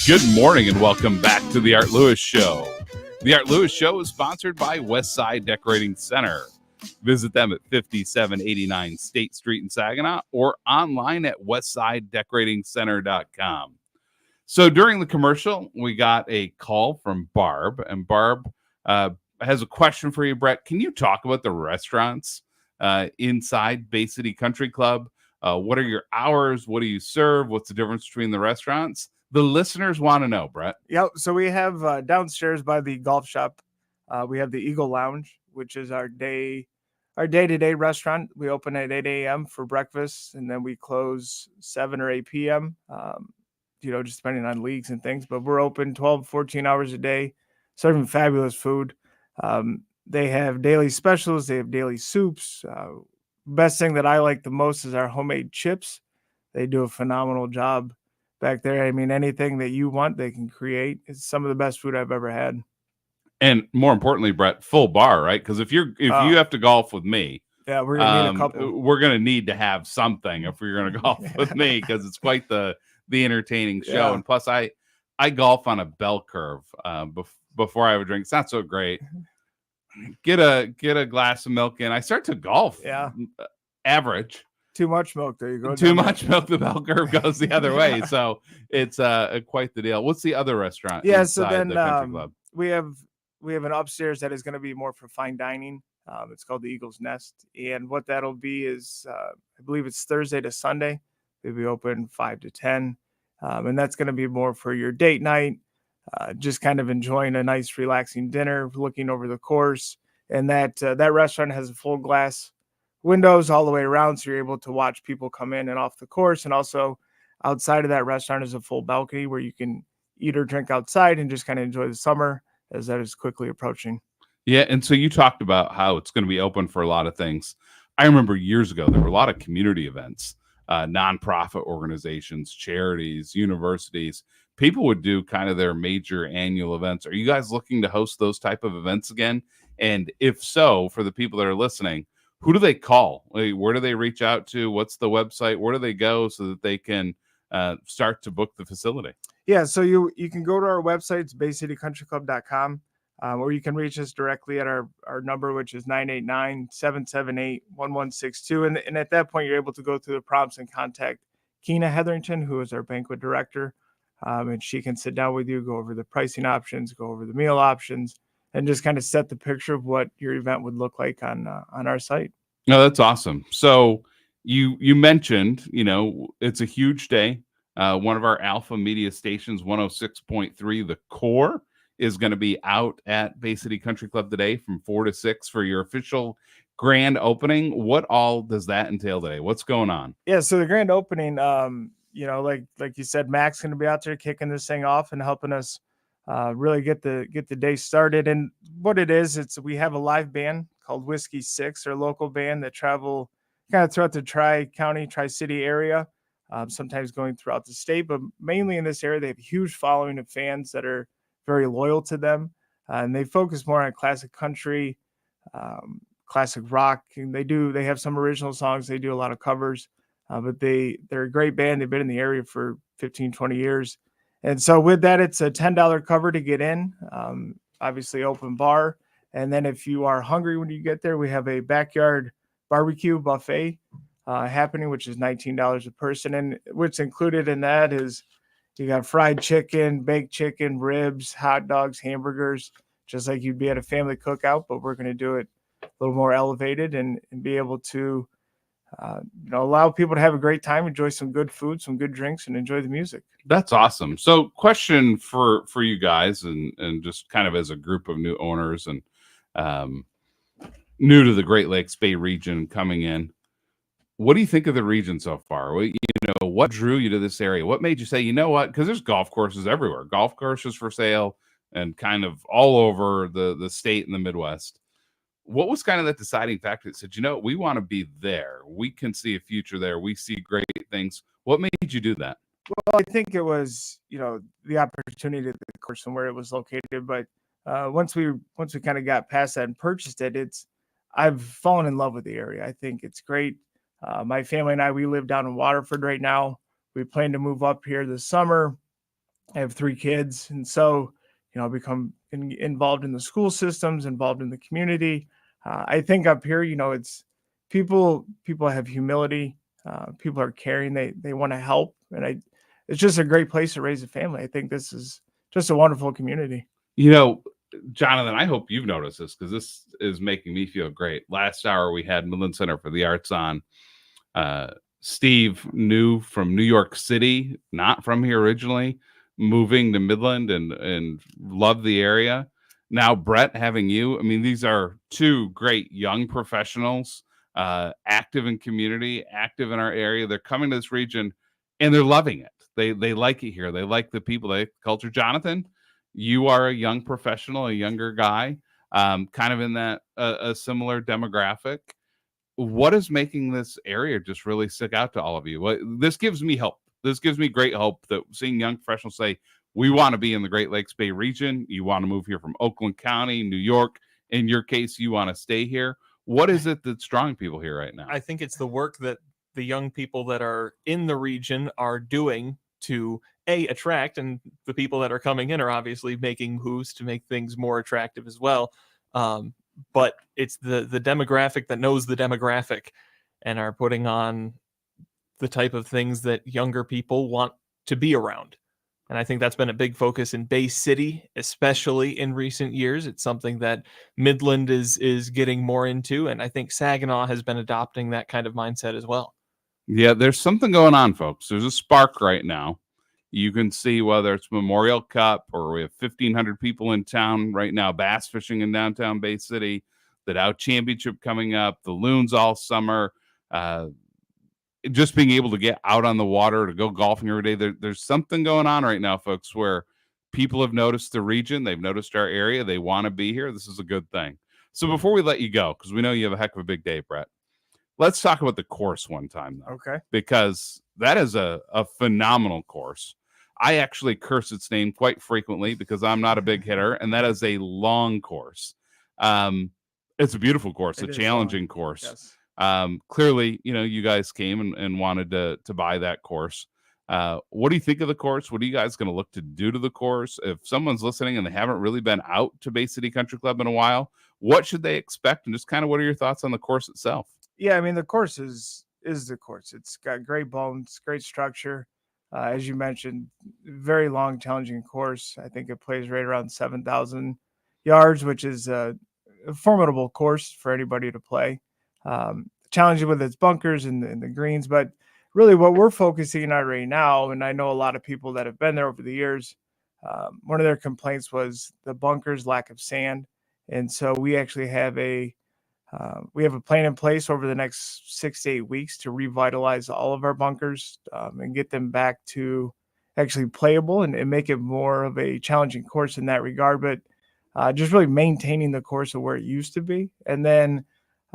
Good morning and welcome back to the Art Lewis Show. The Art Lewis Show is sponsored by Westside Decorating Center. Visit them at 5789 State Street in Saginaw or online at westsidedecoratingcenter.com. So during the commercial, we got a call from Barb, and Barb has a question for you, Brett. Can you talk about the restaurants inside Bay City Country Club? What are your hours? What do you serve? What's the difference between the restaurants? The listeners want to know, Brett. Yep. So we have downstairs by the golf shop, we have the Eagle Lounge, which is our day-to-day restaurant. We open at 8 a.m. for breakfast, and then we close 7 or 8 p.m., just depending on leagues and things. But we're open 12, 14 hours a day, serving fabulous food. They have daily specials. They have daily soups. Best thing that I like the most is our homemade chips. They do a phenomenal job back there. I mean, anything that you want, they can create. It's some of the best food I've ever had. And more importantly, Brett, full bar, right? Because if you have to golf with me, yeah, we're gonna need a couple. We're gonna need to have something if you're gonna golf with me, because it's quite the entertaining show. Yeah. And plus, I golf on a bell curve before I have a drink. It's not so great. Get a glass of milk in. I start to golf. Yeah, average. Too much milk. There you go. Too much milk. The bell curve goes the other way. So it's quite the deal. What's the other restaurant? Yeah. So then the country club? we have an upstairs that is going to be more for fine dining. It's called the Eagle's Nest, and what that'll be is I believe it's Thursday to Sunday. They'll be open 5 to 10, and that's going to be more for your date night, just kind of enjoying a nice, relaxing dinner, looking over the course. And that restaurant has a full glass windows all the way around, so you're able to watch people come in and off the course. And also outside of that restaurant is a full balcony where you can eat or drink outside and just kind of enjoy the summer as that is quickly approaching. Yeah. And so you talked about how it's going to be open for a lot of things. I remember years ago, there were a lot of community events, nonprofit organizations, charities, universities. People would do kind of their major annual events. Are you guys looking to host those type of events again? And if so, for the people that are listening, who do they call? Where do they reach out to? What's the website? Where do they go so that they can start to book the facility? Yeah, so you can go to our website, it's baycitycountryclub.com, or you can reach us directly at our number, which is 989-778-1162. And at that point, you're able to go through the prompts and contact Keena Hetherington, who is our banquet director, and she can sit down with you, go over the pricing options, go over the meal options, and just kind of set the picture of what your event would look like on our site. No, that's awesome. So you mentioned, it's a huge day. One of our Alpha Media stations, 106.3, The Core, is going to be out at Bay City Country Club today from 4 to 6 for your official grand opening. What all does that entail today? What's going on? Yeah, so the grand opening, like you said, Mac's going to be out there kicking this thing off and helping us really get the day started. And what it is, we have a live band called Whiskey Six, our local band that travel kind of throughout the Tri-City area, sometimes going throughout the state, but mainly in this area. They have a huge following of fans that are very loyal to them, and they focus more on classic country, classic rock. And they have some original songs. They do a lot of covers, but they're a great band. They've been in the area for 15, 20 years. And so with that, it's a $10 cover to get in, obviously open bar. And then if you are hungry when you get there, we have a backyard barbecue buffet happening, which is $19 a person. And what's included in that is you got fried chicken, baked chicken, ribs, hot dogs, hamburgers, just like you'd be at a family cookout, but we're going to do it a little more elevated and be able to allow people to have a great time, enjoy some good food, some good drinks, and enjoy the music. That's awesome. So question for you guys, and just kind of as a group of new owners and new to the Great Lakes Bay region coming in, what do you think of the region so far? What drew you to this area? What made you say, you know what? Because there's golf courses everywhere, golf courses for sale, and kind of all over the state and the Midwest. What was kind of that deciding factor that said, we want to be there. We can see a future there. We see great things. What made you do that? Well, I think it was, the opportunity of the course and where it was located. But once we kind of got past that and purchased it, I've fallen in love with the area. I think it's great. My family and I, we live down in Waterford right now. We plan to move up here this summer. I have 3 kids. And so, become involved in the school systems, involved in the community. I think up here, it's people have humility. People are caring. They want to help. And it's just a great place to raise a family. I think this is just a wonderful community. Jonathan, I hope you've noticed this, because this is making me feel great. Last hour, we had Midland Center for the Arts on. Steve, new from New York City, not from here originally, moving to Midland and love the area. Now, Brett, having you, these are 2 great young professionals, active in community, active in our area. They're coming to this region and they're loving it. They like it here. They like the people, they like the culture. Jonathan, you are a young professional, a younger guy, kind of in that a similar demographic. What is making this area just really stick out to all of you? This gives me hope. This gives me great hope that seeing young professionals say, we want to be in the Great Lakes Bay region. You want to move here from Oakland County, New York. In your case, you want to stay here. What is it that's drawing people here right now? I think it's the work that the young people that are in the region are doing to attract, and the people that are coming in are obviously making moves to make things more attractive as well. But it's the demographic that knows the demographic and are putting on the type of things that younger people want to be around. And I think that's been a big focus in Bay City, especially in recent years. It's something that Midland is getting more into, and I think Saginaw has been adopting that kind of mindset as well. Yeah, there's something going on, folks. There's a spark right now. You can see whether it's Memorial Cup or we have 1,500 people in town right now, bass fishing in downtown Bay City, the Dow Championship coming up, the loons all summer, just being able to get out on the water, to go golfing every day. There's something going on right now, folks, where people have noticed the region. They've noticed our area. They want to be here. This is a good thing. So before we let you go, because we know you have a heck of a big day, Brett, let's talk about the course one time, though. Okay. Because that is a phenomenal course. I actually curse its name quite frequently because I'm not a big hitter, and that is a long course. It's a beautiful course, a challenging course. Yes. Clearly, you guys came and wanted to buy that course. What do you think of the course? What are you guys going to look to do to the course? If someone's listening and they haven't really been out to Bay City Country Club in a while, what should they expect? And just kind of what are your thoughts on the course itself? Yeah, the course is the course. It's got great bones, great structure. As you mentioned, very long, challenging course. I think it plays right around 7,000 yards, which is a formidable course for anybody to play. Challenging with its bunkers and the greens, but really what we're focusing on right now, and I know a lot of people that have been there over the years, one of their complaints was the bunkers, lack of sand. And so we actually have a plan in place over the next 6 to 8 weeks to revitalize all of our bunkers and get them back to actually playable and make it more of a challenging course in that regard. But just really maintaining the course of where it used to be. And then,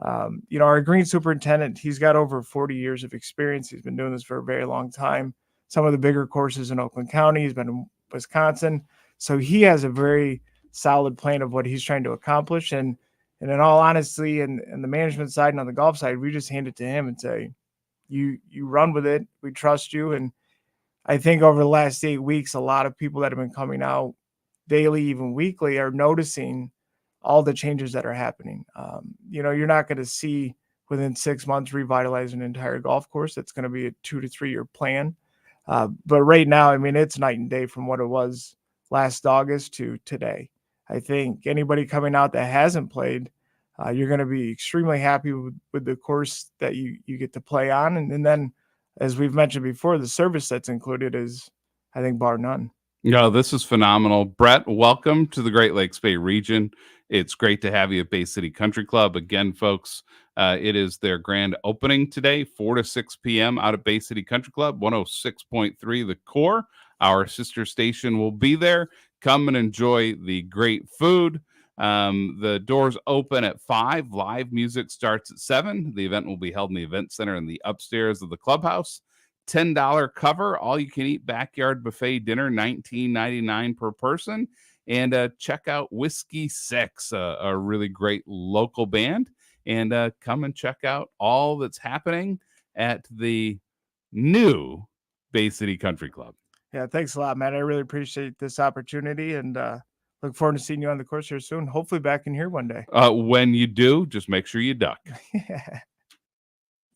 our green superintendent, he's got over 40 years of experience. He's been doing this for a very long time. Some of the bigger courses in Oakland County, he's been in Wisconsin. So he has a very solid plan of what he's trying to accomplish. And in all honesty, and the management side and on the golf side, we just hand it to him and say, you run with it. We trust you. And I think over the last 8 weeks, a lot of people that have been coming out daily, even weekly, are noticing all the changes that are happening. You're not going to see within 6 months revitalize an entire golf course. That's going to be a 2 to 3 year plan. But right now, it's night and day from what it was last August to today. I think anybody coming out that hasn't played, you're going to be extremely happy with the course that you get to play on. And then, as we've mentioned before, the service that's included is, I think, bar none. No, this is phenomenal. Brett, welcome to the Great Lakes Bay region. It's great to have you at Bay City Country Club. Again, folks, it is their grand opening today, 4 to 6 p.m. out at Bay City Country Club, 106.3 The Core. Our sister station will be there. Come and enjoy the great food. The doors open at 5. Live music starts at 7. The event will be held in the event center in the upstairs of the clubhouse. $10 cover, all you can eat backyard buffet dinner, $19.99 per person. And check out Whiskey Six, a really great local band. And come and check out all that's happening at the new Bay City Country Club. Yeah, thanks a lot, Matt. I really appreciate this opportunity, and look forward to seeing you on the course here soon. Hopefully back in here one day. When you do, just make sure you duck.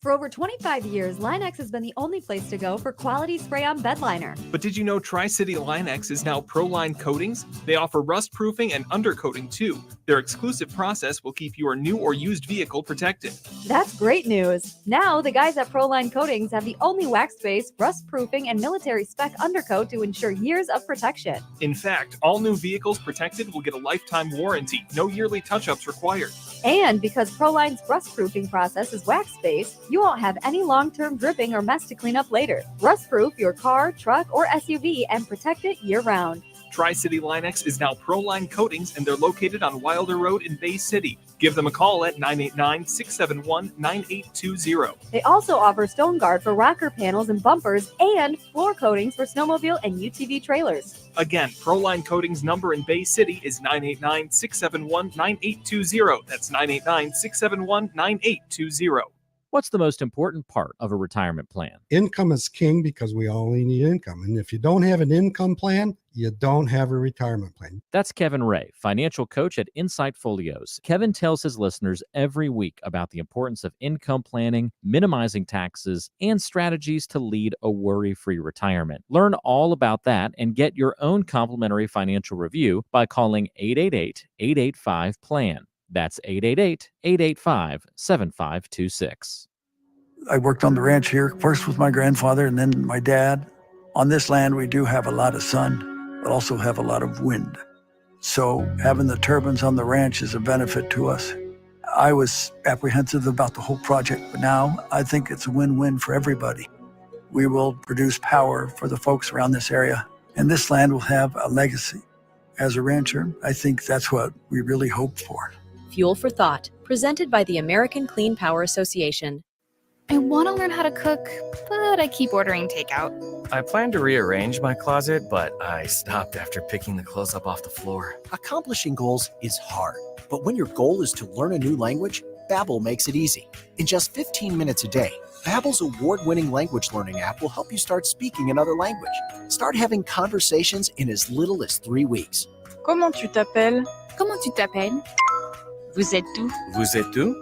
For over 25 years, Line-X has been the only place to go for quality spray-on bed liner. But did you know Tri-City Line-X is now ProLine Coatings? They offer rust proofing and undercoating too. Their exclusive process will keep your new or used vehicle protected. That's great news. Now, the guys at ProLine Coatings have the only wax-based, rust-proofing, and military spec undercoat to ensure years of protection. In fact, all new vehicles protected will get a lifetime warranty, no yearly touch-ups required. And because ProLine's rust-proofing process is wax-based, you won't have any long-term dripping or mess to clean up later. Rust-proof your car, truck, or SUV and protect it year-round. Tri-City Line-X is now ProLine Coatings, and they're located on Wilder Road in Bay City. Give them a call at 989-671-9820. They also offer Stone Guard for rocker panels and bumpers and floor coatings for snowmobile and UTV trailers. Again, ProLine Coatings number in Bay City is 989-671-9820. That's 989-671-9820. What's the most important part of a retirement plan? Income is king because we only need income. And if you don't have an income plan, you don't have a retirement plan. That's Kevin Ray, financial coach at Insight Folios. Kevin tells his listeners every week about the importance of income planning, minimizing taxes, and strategies to lead a worry-free retirement. Learn all about that and get your own complimentary financial review by calling 888-885-PLAN. That's 888-885-7526. I worked on the ranch here, first with my grandfather and then my dad. On this land, we do have a lot of sun, but also have a lot of wind. So having the turbines on the ranch is a benefit to us. I was apprehensive about the whole project, but now I think it's a win-win for everybody. We will produce power for the folks around this area, and this land will have a legacy. As a rancher, I think that's what we really hope for. Fuel for Thought, presented by the American Clean Power Association. I want to learn how to cook, but I keep ordering takeout. I plan to rearrange my closet, but I stopped after picking the clothes up off the floor. Accomplishing goals is hard, but when your goal is to learn a new language, Babbel makes it easy. In just 15 minutes a day, Babbel's award-winning language learning app will help you start speaking another language. Start having conversations in as little as 3 weeks. Comment tu t'appelles? Comment tu t'appelles? Vous êtes où? Vous êtes où?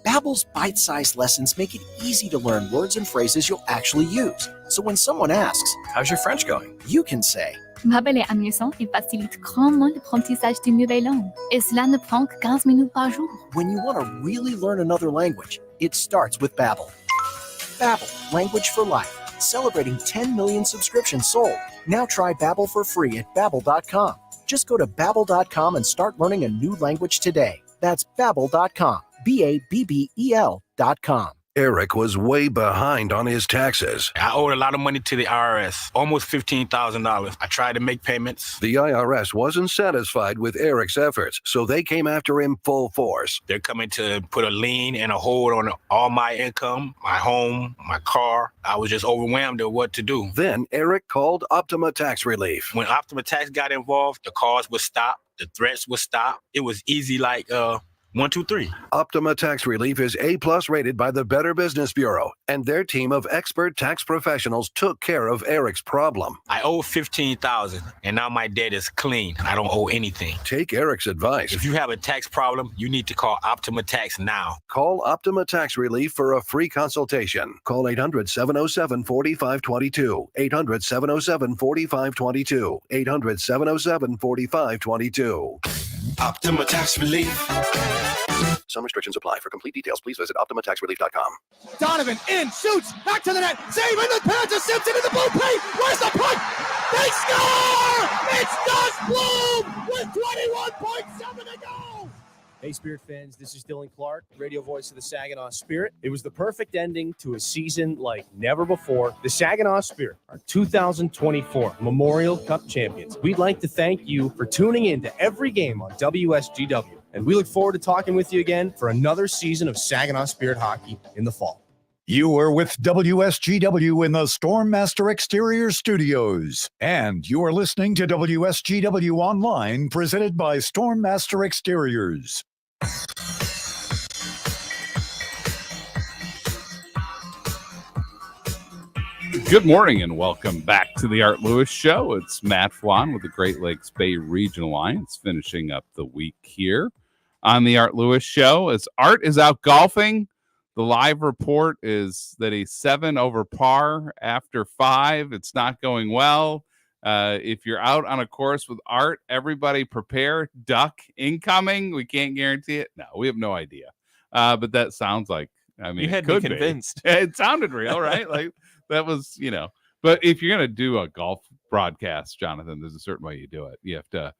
Babbel's bite-sized lessons make it easy to learn words and phrases you'll actually use. So when someone asks, "How's your French going?" you can say, Babbel est amusant et facilite grandement l'apprentissage d'une nouvelle langue. Et cela ne prend que 15 minutes par jour. When you want to really learn another language, it starts with Babbel. Babbel, language for life. Celebrating 10 million subscriptions sold. Now try Babbel for free at Babbel.com. Just go to Babbel.com and start learning a new language today. That's Babbel.com. Babbel.com. Eric was way behind on his taxes. I owed a lot of money to the IRS, almost $15,000. I tried to make payments. The IRS wasn't satisfied with Eric's efforts, so they came after him full force. They're coming to put a lien and a hold on all my income, my home, my car. I was just overwhelmed at what to do. Then Eric called Optima Tax Relief. When Optima Tax got involved, the calls would stop, the threats would stop. It was easy like 1, 2, 3. Optima Tax Relief is A+ rated by the Better Business Bureau, and their team of expert tax professionals took care of Eric's problem. I owe $15,000, and now my debt is clean. I don't owe anything. Take Eric's advice. If you have a tax problem, you need to call Optima Tax now. Call Optima Tax Relief for a free consultation. Call 800-707-4522. 800-707-4522. 800-707-4522. Optima Tax Relief. Some restrictions apply. For complete details, please visit OptimaTaxRelief.com. Donovan in, shoots, back to the net, saving the pass to Simpson in the blue paint. Where's the puck? They score! It's Josh Bloom with 21.7 to go! Hey, Spirit fans, this is Dylan Clark, radio voice of the Saginaw Spirit. It was the perfect ending to a season like never before. The Saginaw Spirit are 2024 Memorial Cup champions. We'd like to thank you for tuning in to every game on WSGW, and we look forward to talking with you again for another season of Saginaw Spirit hockey in the fall. You are with WSGW in the Stormmaster Exterior Studios, and you are listening to WSGW Online, presented by Stormmaster Exteriors. Good morning and welcome back to the Art Lewis Show. It's Matt Felan with the Great Lakes Bay Regional Alliance finishing up the week here on the Art Lewis Show. As Art is out golfing, the live report is that he's 7 over par after 5. It's not going well. If you're out on a course with Art, everybody prepare. Duck incoming. We can't guarantee it. No, we have no idea. But that sounds like, I mean, You had it could me convinced. Be. It sounded real, right? Like that was, But if you're gonna do a golf broadcast, Jonathan, there's a certain way you do it. You have to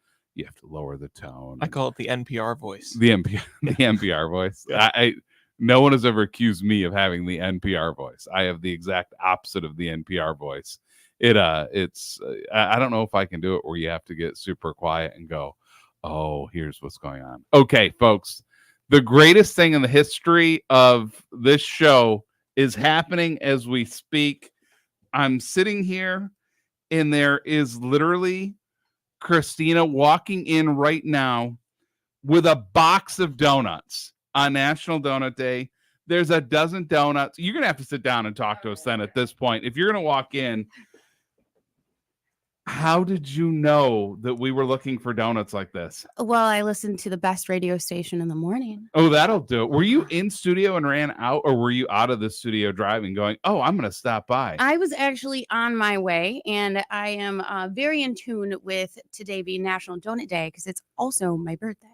lower the tone. I call it the NPR voice. The NPR voice. Yeah. No one has ever accused me of having the NPR voice. I have the exact opposite of the NPR voice. It's I don't know if I can do it where you have to get super quiet and go, oh, here's what's going on. Okay, folks, the greatest thing in the history of this show is happening as we speak. I'm sitting here and there is literally Christina walking in right now with a box of donuts on National Donut Day. There's a dozen donuts. You're going to have to sit down and talk to us then at this point. If you're going to walk in, how did you know that we were looking for donuts like this? Well, I listened to the best radio station in the morning. Oh, that'll do it. Were you in studio and ran out, or were you out of the studio driving going, oh, I'm going to stop by? I was actually on my way, and I am very in tune with today being National Donut Day because it's also my birthday.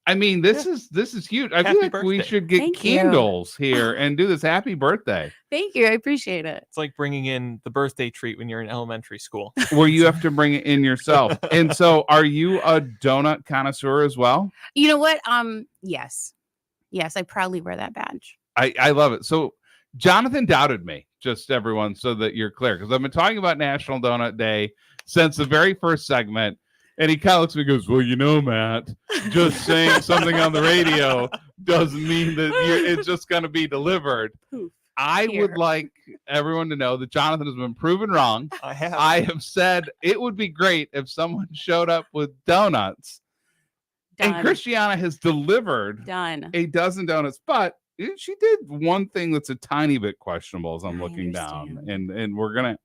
I mean, this is huge. I feel like we should get Thank you. candles here and do this happy birthday. Thank you. I appreciate it. It's like bringing in the birthday treat when you're in elementary school. Where you have to bring it in yourself. And so are you a donut connoisseur as well? You know what? Yes. Yes, I proudly wear that badge. I love it. So Jonathan doubted me, just everyone, so that you're clear, because I've been talking about National Donut Day since the very first segment. And he kind of looks at me and goes, well, Matt, just saying something on the radio doesn't mean that it's just going to be delivered. I would like everyone to know that Jonathan has been proven wrong. I have. I have said it would be great if someone showed up with donuts. Done. And Christiana has delivered a dozen donuts, but she did one thing that's a tiny bit questionable as I'm looking down. And we're going to,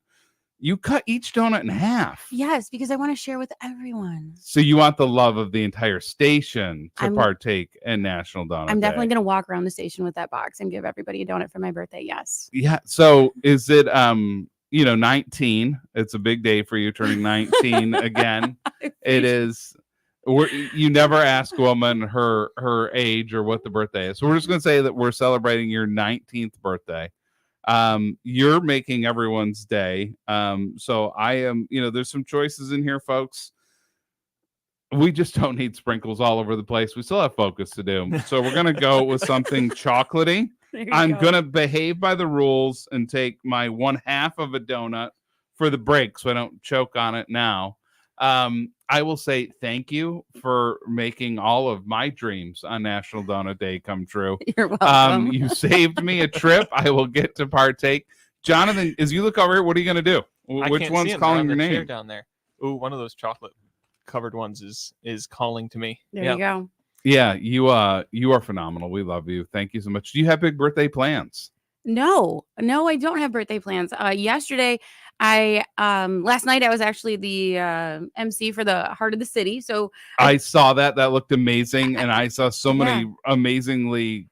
you cut each donut in half. Yes, because I want to share with everyone. So you want the love of the entire station to partake in National Donut I'm definitely Day. going to walk around the station with that box and give everybody a donut for my birthday. Yes. Yeah. So is it 19? It's a big day for you, turning 19 again. It is. You never ask a woman her age or what the birthday is. So we're just going to say that we're celebrating your 19th birthday. You're making everyone's day. So I am, there's some choices in here, folks. We just don't need sprinkles all over the place. We still have focus to do. So we're going to go with something chocolatey. I'm going to behave by the rules and take my 1/2 of a donut for the break so I don't choke on it now. I will say thank you for making all of my dreams on National Donut Day come true. You're welcome. You saved me a trip. I will get to partake. Jonathan, as you look over here, what are you going to do? Which one's calling your name? Down there. Ooh, one of those chocolate covered ones is calling to me. There you go. Yeah, you are phenomenal. We love you. Thank you so much. Do you have big birthday plans? No, I don't have birthday plans. Yesterday, last night I was actually the MC for the Heart of the City. So I saw that looked amazing, and I saw so many amazingly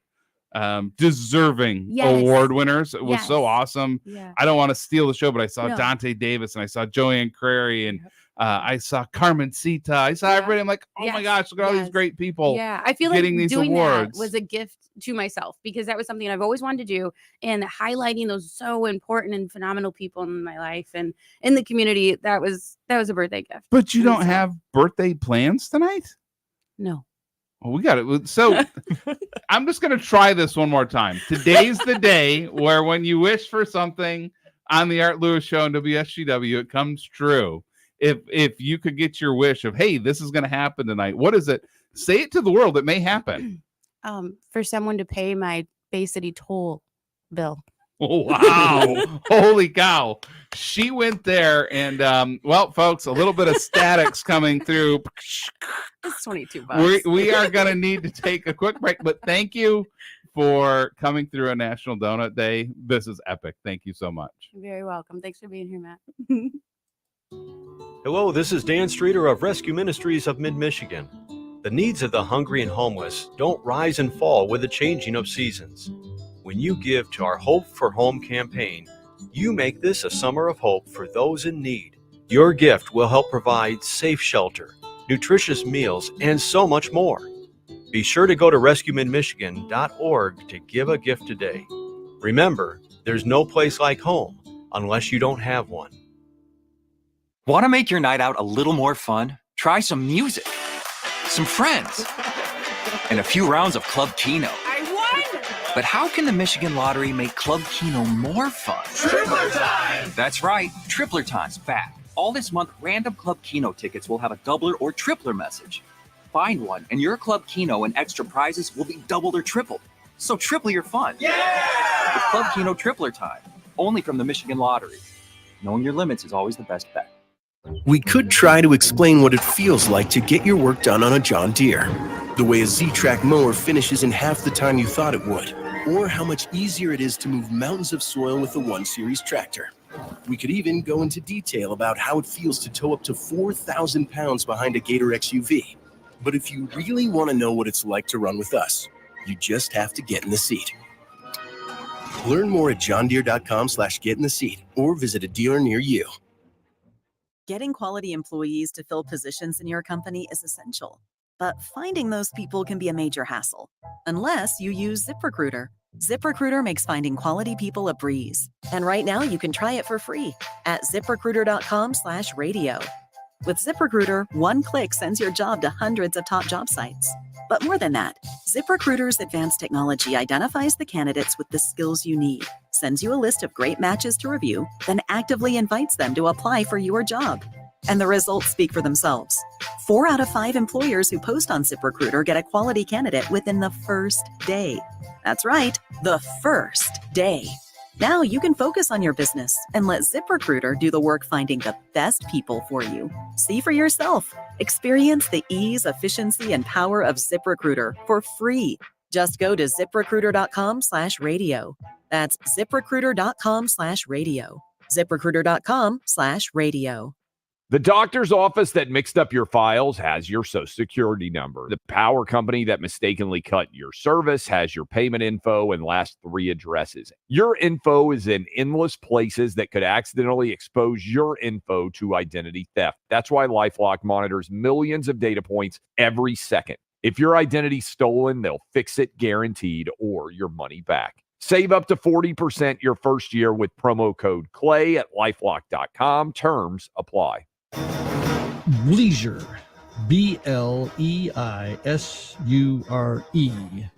deserving award winners. It was so awesome. Yeah. I don't want to steal the show, but I saw Dante Davis and I saw Joanne Crary and I saw Carmencita. I saw everybody. I'm like, oh my gosh, look at all these great people. Yeah, I feel like getting these doing awards. that was a gift to myself because that was something I've always wanted to do, and highlighting those so important and phenomenal people in my life and in the community. That was a birthday gift. But you don't have birthday plans tonight? No. Well, we got it. So I'm just going to try this one more time. Today's the day where when you wish for something on the Art Lewis Show and WSGW, it comes true. If you could get your wish of, hey, this is going to happen tonight, what is it? Say it to the world. It may happen. For someone to pay my Bay City toll bill. Oh, wow. Holy cow. She went there and, well, folks, a little bit of static's coming through. It's $22. We are going to need to take a quick break, but thank you for coming through a National Donut Day. This is epic. Thank you so much. You're very welcome. Thanks for being here, Matt. Hello, this is Dan Streeter of Rescue Ministries of Mid-Michigan. The needs of the hungry and homeless don't rise and fall with the changing of seasons. When you give to our Hope for Home campaign, you make this a summer of hope for those in need. Your gift will help provide safe shelter, nutritious meals, and so much more. Be sure to go to rescuemidmichigan.org to give a gift today. Remember, there's no place like home unless you don't have one. Want to make your night out a little more fun? Try some music, some friends, and a few rounds of Club Keno. I won! But how can the Michigan Lottery make Club Keno more fun? Tripler time! That's right, Tripler Time's back. All this month, random Club Keno tickets will have a doubler or tripler message. Find one, and your Club Keno and extra prizes will be doubled or tripled. So triple your fun. Yeah! With Club Keno Tripler Time, only from the Michigan Lottery. Knowing your limits is always the best bet. We could try to explain what it feels like to get your work done on a John Deere. The way a Z-Track mower finishes in half the time you thought it would. Or how much easier it is to move mountains of soil with the 1 Series tractor. We could even go into detail about how it feels to tow up to 4,000 pounds behind a Gator XUV. But if you really want to know what it's like to run with us, you just have to get in the seat. Learn more at johndeere.com/get-in-the-seat or visit a dealer near you. Getting quality employees to fill positions in your company is essential, but finding those people can be a major hassle, unless you use ZipRecruiter. ZipRecruiter makes finding quality people a breeze. And right now you can try it for free at ZipRecruiter.com/radio. With ZipRecruiter, one click sends your job to hundreds of top job sites. But more than that, ZipRecruiter's advanced technology identifies the candidates with the skills you need, sends you a list of great matches to review, then actively invites them to apply for your job. And the results speak for themselves. 4 out of 5 employers who post on ZipRecruiter get a quality candidate within the first day. That's right, the first day. Now you can focus on your business and let ZipRecruiter do the work finding the best people for you. See for yourself. Experience the ease, efficiency, and power of ZipRecruiter for free. Just go to ZipRecruiter.com/radio. That's ZipRecruiter.com/radio. ZipRecruiter.com/radio. The doctor's office that mixed up your files has your Social Security number. The power company that mistakenly cut your service has your payment info and last 3 addresses. Your info is in endless places that could accidentally expose your info to identity theft. That's why LifeLock monitors millions of data points every second. If your identity's stolen, they'll fix it guaranteed or your money back. Save up to 40% your first year with promo code CLAY at lifelock.com. Terms apply. Bleisure, B-L-E-I-S-U-R-E.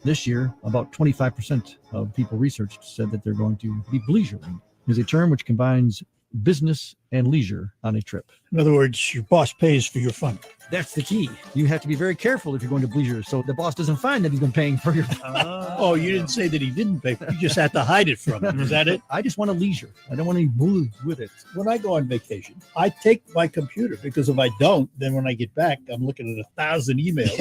This year, about 25% of people researched said that they're going to be bleisuring. Is a term which combines business and leisure on a trip. In other words, your boss pays for your fun. That's the key. You have to be very careful if you're going to bleisure, so the boss doesn't find that he's been paying for your Oh, you didn't say that he didn't pay. You just had to hide it from him. Is that it? I just want a leisure. I don't want any booze with it. When I go on vacation, I take my computer because if I don't, then when I get back, I'm looking at 1,000 emails.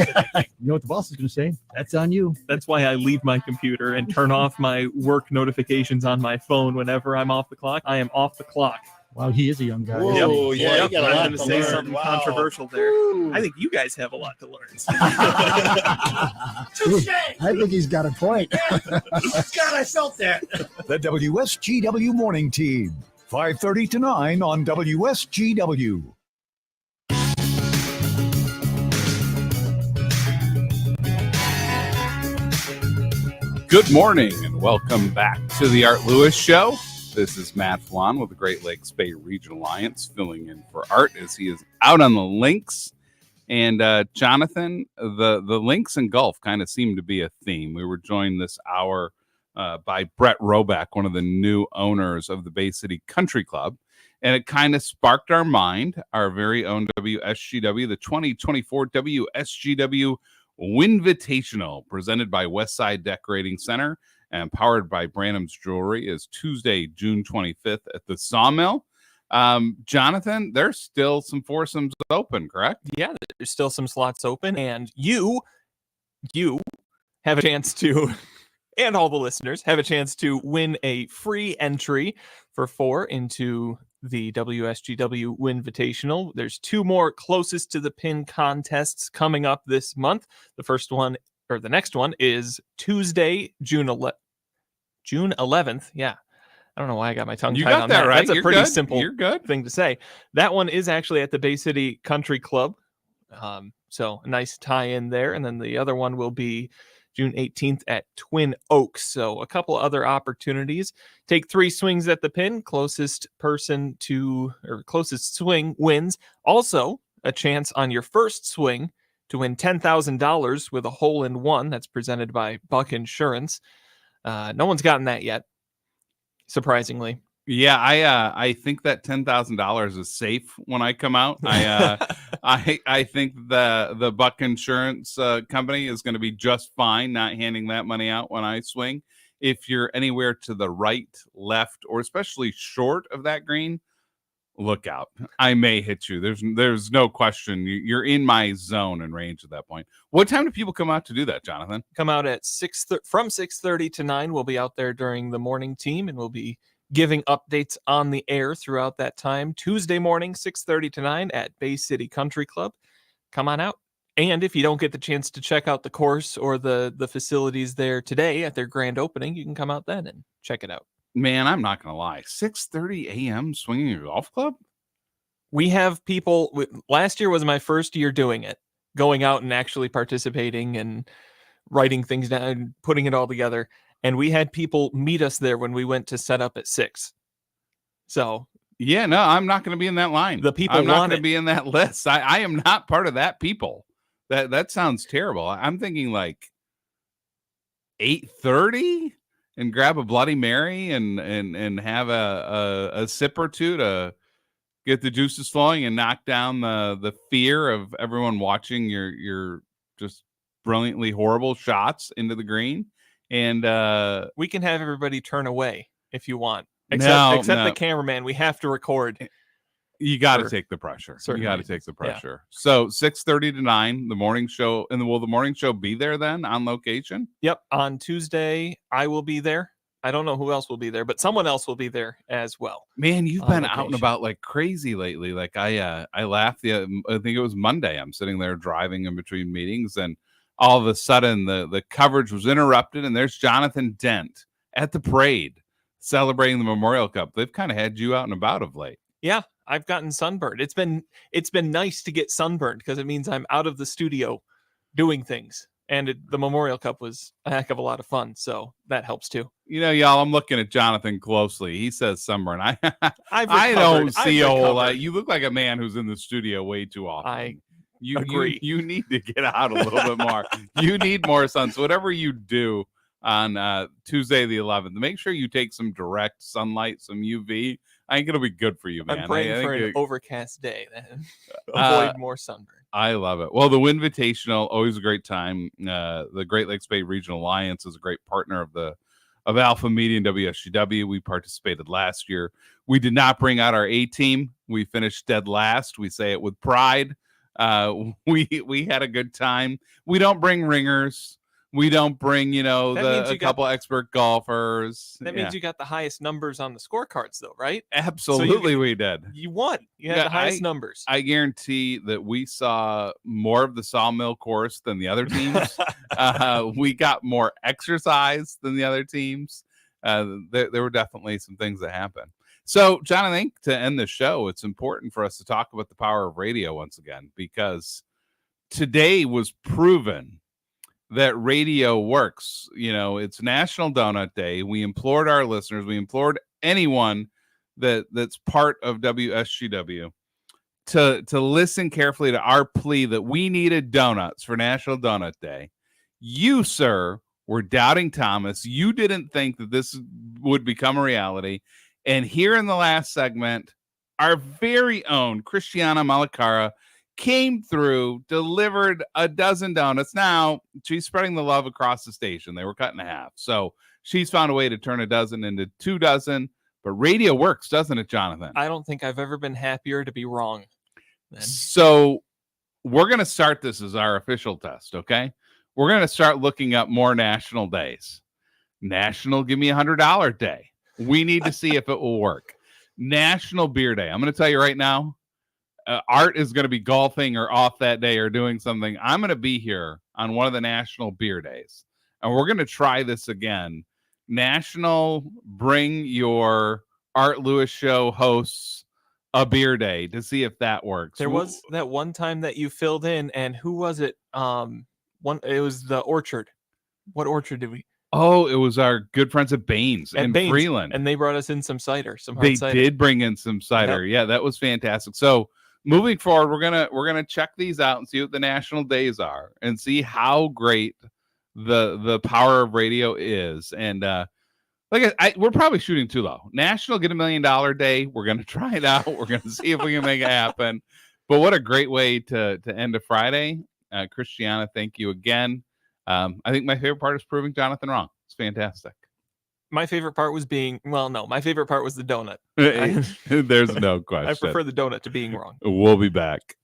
You know what the boss is going to say? That's on you. That's why I leave my computer and turn off my work notifications on my phone whenever I'm off the clock. I am off the clock. Wow, he is a young guy. Whoa, Yep. yeah, Yep. you got a I'm lot going to to say learn. something Wow. controversial there. Woo. I think you guys have a lot to learn. I think he's got a point. God, I felt that. The WSGW Morning Team, 5:30 to 9 on WSGW. Good morning and welcome back to the Art Lewis Show. This is Matt Felan with the Great Lakes Bay Regional Alliance, filling in for Art as he is out on the links. And Jonathan, the links and golf kind of seem to be a theme. We were joined this hour by Brett Roback, one of the new owners of the Bay City Country Club. And it kind of sparked our mind, our very own WSGW, the 2024 WSGW Winvitational, presented by Westside Decorating Center and powered by Branham's Jewelry, is Tuesday, June 25th at the Sawmill. Jonathan, there's still some foursomes open, correct? Yeah, there's still some slots open, and you have a chance to, and all the listeners have a chance to win a free entry for 4 into the WSGW Winvitational. There's 2 more closest to the pin contests coming up this month. The first one, or the next one, is Tuesday, June 11th. Yeah. I don't know why I got my tongue tied on that. Right. That's a You're pretty good. simple thing to say. That one is actually at the Bay City Country Club. So a nice tie-in there. And then the other one will be June 18th at Twin Oaks. So a couple other opportunities. Take 3 swings at the pin. Closest swing wins. Also, a chance on your first swing to win $10,000 with a hole-in-one. That's presented by Buck Insurance. No one's gotten that yet, surprisingly. Yeah, I think that $10,000 is safe when I come out. I think the Buck Insurance company is going to be just fine not handing that money out when I swing. If you're anywhere to the right, left, or especially short of that green, look out. I may hit you. There's no question. You're in my zone and range at that point. What time do people come out to do that, Jonathan? Come out at from 6:30 to 9. We'll be out there during the morning team, and we'll be giving updates on the air throughout that time. Tuesday morning, 6:30 to 9 at Bay City Country Club. Come on out. And if you don't get the chance to check out the course or the facilities there today at their grand opening, you can come out then and check it out. Man, I'm not going to lie. 6:30 a.m. swinging a golf club? We have people. Last year was my first year doing it, going out and actually participating and writing things down and putting it all together. And we had people meet us there when we went to set up at 6. So yeah, no, I'm not going to be in that line. The people I'm not want going it. to be in that list. I am not part of that people. That sounds terrible. I'm thinking like 8:30 and grab a Bloody Mary and have a sip or two to get the juices flowing and knock down the fear of everyone watching your just brilliantly horrible shots into the green. And we can have everybody turn away if you want. No. Except the cameraman. We have to record. You got to take the pressure. You got to take the pressure. Yeah. So 6:30 to 9, the morning show. And will the morning show be there then on location? Yep. On Tuesday, I will be there. I don't know who else will be there, but someone else will be there as well. Man, you've been out and about like crazy lately. Like I laughed. I think it was Monday. I'm sitting there driving in between meetings, and all of a sudden the coverage was interrupted, and there's Jonathan Dent at the parade celebrating the Memorial Cup. They've kind of had you out and about of late. Yeah, I've gotten sunburned. It's been nice to get sunburned because it means I'm out of the studio doing things. And the Memorial Cup was a heck of a lot of fun, so that helps too. You know, y'all, I'm looking at Jonathan closely. He says sunburn. I don't see a whole lot. You look like a man who's in the studio way too often. You agree. You need to get out a little bit more. You need more sun. So whatever you do on Tuesday the 11th, make sure you take some direct sunlight, some UV. I think it'll be good for you, man. I'm praying for an overcast day. Avoid more sunburn. I love it. Well, the Winvitational, always a great time. The Great Lakes Bay Regional Alliance is a great partner of Alpha Media and WSGW. We participated last year. We did not bring out our A team. We finished dead last. We say it with pride. We had a good time. We don't bring ringers. We don't bring, a couple expert golfers. That means you got the highest numbers on the scorecards, though, right? Absolutely, we did. You won. You had the highest numbers. I guarantee that we saw more of the Sawmill course than the other teams. We got more exercise than the other teams. There were definitely some things that happened. So, John, I think to end the show, it's important for us to talk about the power of radio once again, because today was proven that radio works. You know, it's National Donut Day. We implored our listeners, we implored anyone that's part of WSGW to listen carefully to our plea that we needed donuts for National Donut Day. You, sir, were doubting Thomas. You didn't think that this would become a reality. And here in the last segment, our very own Christiana Malacara came through, delivered a dozen donuts. Now, she's spreading the love across the station. They were cut in half. So she's found a way to turn a dozen into 2 dozen. But radio works, doesn't it, Jonathan? I don't think I've ever been happier to be wrong. Then. So we're going to start this as our official test, okay? We're going to start looking up more national days. National Give Me $100 Day. We need to see if it will work. National Beer Day. I'm going to tell you right now, Art is going to be golfing or off that day or doing something. I'm going to be here on one of the National Beer Days. And we're going to try this again. National Bring Your Art Lewis Show hosts a beer day to see if that works. There was that one time that you filled in, and who was it? It was the Orchard. What orchard did we? Oh, it was our good friends at Baines and Freeland. And they brought us in some cider, some hard cider. They did bring in some cider. Yep. Yeah, that was fantastic. So moving forward, we're gonna check these out and see what the national days are and see how great the power of radio is. And we're probably shooting too low. National Get $1 Million Day. We're gonna try it out. We're gonna see if we can make it happen. But what a great way to end a Friday. Christiana, thank you again. I think my favorite part is proving Jonathan wrong. It's fantastic. My favorite part was my favorite part was the donut. There's no question. I prefer the donut to being wrong. We'll be back.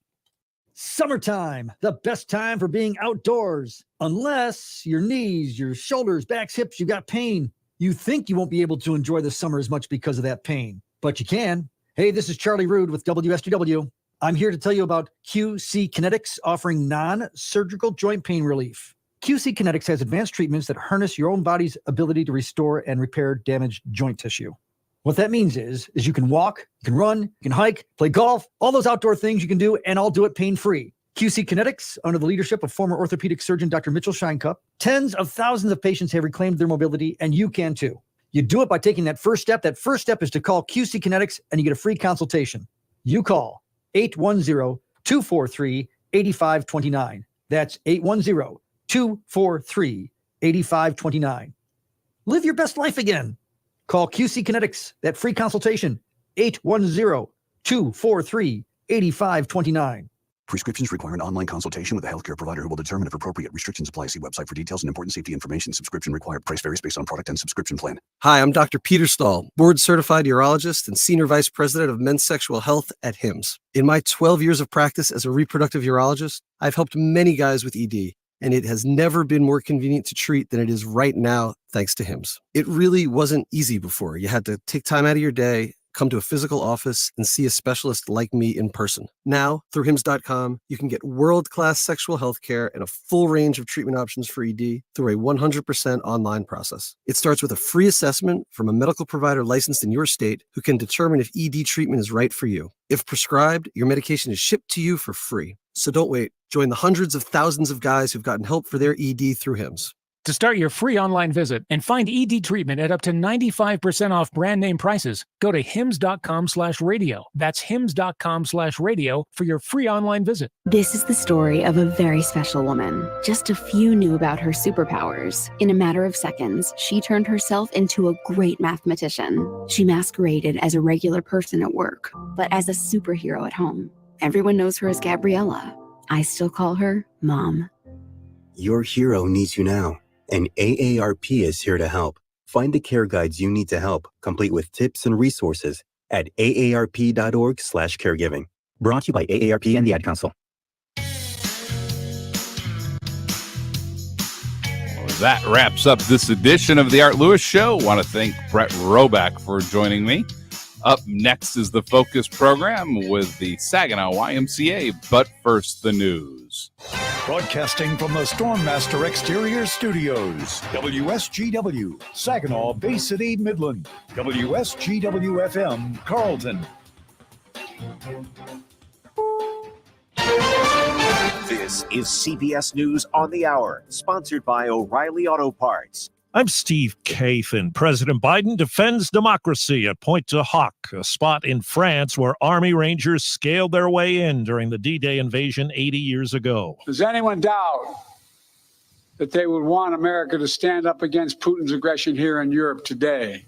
Summertime, the best time for being outdoors. Unless your knees, your shoulders, backs, hips, you got pain. You think you won't be able to enjoy the summer as much because of that pain, but you can. Hey, this is Charlie Rood with WSGW. I'm here to tell you about QC Kinetics offering non-surgical joint pain relief. QC Kinetics has advanced treatments that harness your own body's ability to restore and repair damaged joint tissue. What that means is you can walk, you can run, you can hike, play golf, all those outdoor things you can do, and all do it pain-free. QC Kinetics, under the leadership of former orthopedic surgeon Dr. Mitchell Scheinkup, tens of thousands of patients have reclaimed their mobility, and you can too. You do it by taking that first step. That first step is to call QC Kinetics, and you get a free consultation. You call 810-243-8529. That's 810-243-8529. Live your best life again. Call QC Kinetics, that free consultation, 810-243-8529. Prescriptions require an online consultation with a healthcare provider who will determine if appropriate. Restrictions apply. See website for details and important safety information. Subscription required. Price varies based on product and subscription plan. Hi, I'm Dr. Peter Stahl, board-certified urologist and senior vice president of men's sexual health at HIMSS. In my 12 years of practice as a reproductive urologist, I've helped many guys with ED, and it has never been more convenient to treat than it is right now, thanks to HIMSS. It really wasn't easy before. You had to take time out of your day, come to a physical office, and see a specialist like me in person. Now, through HIMSS.com, you can get world-class sexual health care and a full range of treatment options for ED through a 100% online process. It starts with a free assessment from a medical provider licensed in your state who can determine if ED treatment is right for you. If prescribed, your medication is shipped to you for free. So don't wait. Join the hundreds of thousands of guys who've gotten help for their ED through HIMSS. To start your free online visit and find ED treatment at up to 95% off brand name prices, go to hims.com/radio. That's hims.com/radio for your free online visit. This is the story of a very special woman. Just a few knew about her superpowers. In a matter of seconds, she turned herself into a great mathematician. She masqueraded as a regular person at work, but as a superhero at home. Everyone knows her as Gabriella. I still call her Mom. Your hero needs you now, and AARP is here to help. Find the care guides you need to help, complete with tips and resources at aarp.org/caregiving. Brought to you by AARP and the Ad Council. That wraps up this edition of the Art Lewis Show. I want to thank Brett Roback for joining me. Up next is the Focus program with the Saginaw YMCA, but first the news. Broadcasting from the Stormmaster Exterior Studios, WSGW, Saginaw, Bay City, Midland, WSGW-FM, Carlton. This is CBS News on the Hour, sponsored by O'Reilly Auto Parts. I'm Steve Kathan. President Biden defends democracy at Pointe du Hoc, a spot in France where Army Rangers scaled their way in during the D-Day invasion 80 years ago. Does anyone doubt that they would want America to stand up against Putin's aggression here in Europe today?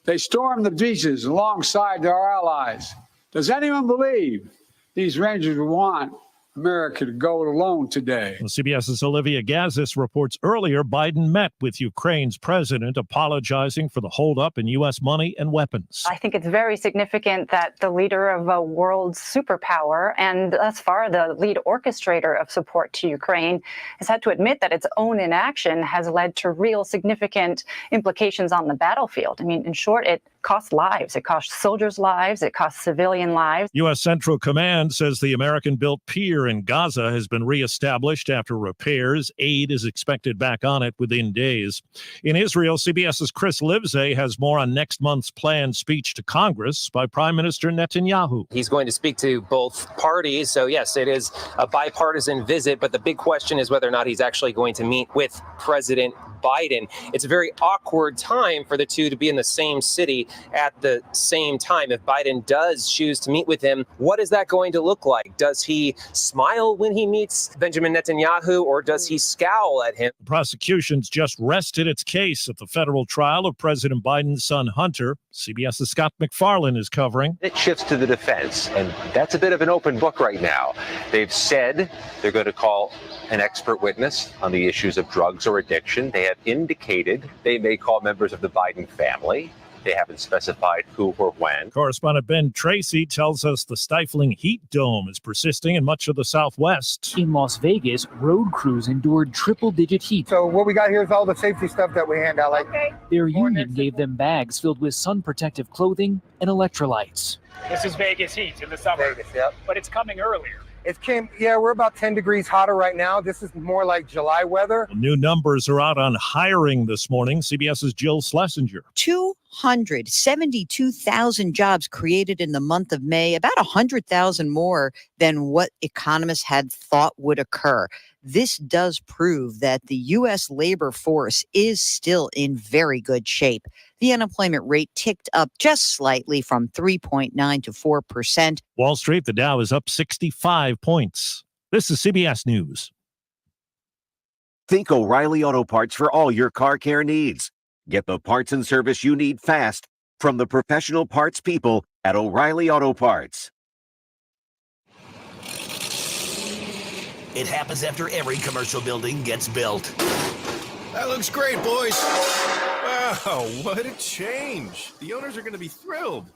They stormed the beaches alongside our allies. Does anyone believe these Rangers would want America to go it alone today? Well, CBS's Olivia Gazis reports earlier Biden met with Ukraine's president, apologizing for the holdup in U.S. money and weapons. I think it's very significant that the leader of a world superpower and thus far the lead orchestrator of support to Ukraine has had to admit that its own inaction has led to real significant implications on the battlefield. I mean, in short, it costs lives. It costs soldiers' lives. It costs civilian lives. U.S. Central Command says the American-built pier in Gaza has been reestablished after repairs. Aid is expected back on it within days. In Israel, CBS's Chris Livesay has more on next month's planned speech to Congress by Prime Minister Netanyahu. He's going to speak to both parties. So, yes, it is a bipartisan visit. But the big question is whether or not he's actually going to meet with President Biden. It's a very awkward time for the two to be in the same city at the same time. If Biden does choose to meet with him, what is that going to look like? Does he smile when he meets Benjamin Netanyahu, or does he scowl at him? The prosecution's just rested its case at the federal trial of President Biden's son Hunter. CBS's Scott McFarlane is covering. It shifts to the defense, and that's a bit of an open book right now. They've said they're going to call an expert witness on the issues of drugs or addiction. They have indicated they may call members of the Biden family. They haven't specified who or when. Correspondent Ben Tracy tells us the stifling heat dome is persisting in much of the Southwest. In Las Vegas, road crews endured triple-digit heat. So what we got here is all the safety stuff that we hand out. Their union gave them bags filled with sun-protective clothing and electrolytes. This is Vegas heat in the summer, but it's coming earlier. We're about 10 degrees hotter right now. This is more like July weather. Well, new numbers are out on hiring this morning. CBS's Jill Schlesinger. 272,000 jobs created in the month of May, about 100,000 more than what economists had thought would occur. This does prove that the U.S. labor force is still in very good shape. The unemployment rate ticked up just slightly from 3.9 to 4%. Wall Street, the Dow is up 65 points. This is CBS News. Think O'Reilly Auto Parts for all your car care needs. Get the parts and service you need fast from the professional parts people at O'Reilly Auto Parts. It happens after every commercial building gets built. That looks great, boys. Wow, what a change. The owners are going to be thrilled.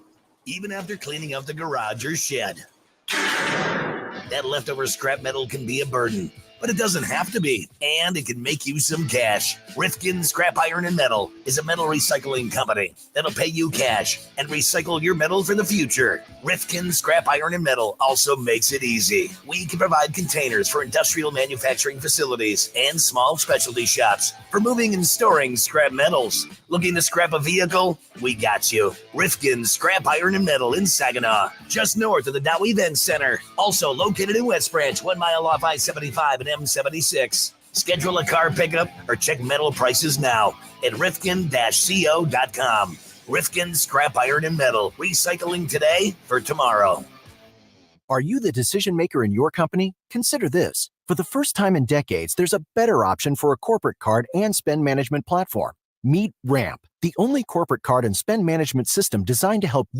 Even after cleaning up the garage or shed. That leftover scrap metal can be a burden, but it doesn't have to be, and it can make you some cash. Rifkin Scrap Iron and Metal is a metal recycling company that'll pay you cash and recycle your metal for the future. Rifkin Scrap Iron and Metal also makes it easy. We can provide containers for industrial manufacturing facilities and small specialty shops for moving and storing scrap metals. Looking to scrap a vehicle? We got you. Rifkin Scrap Iron and Metal in Saginaw, just north of the Dow Event Center. Also located in West Branch, 1 mile off I-75 and M76. Schedule a car pickup or check metal prices now at rifkin-co.com. Rifkin Scrap Iron and Metal, recycling today for tomorrow. Are you the decision maker in your company? Consider this. For the first time in decades, there's a better option for a corporate card and spend management platform. Meet Ramp, the only corporate card and spend management system designed to help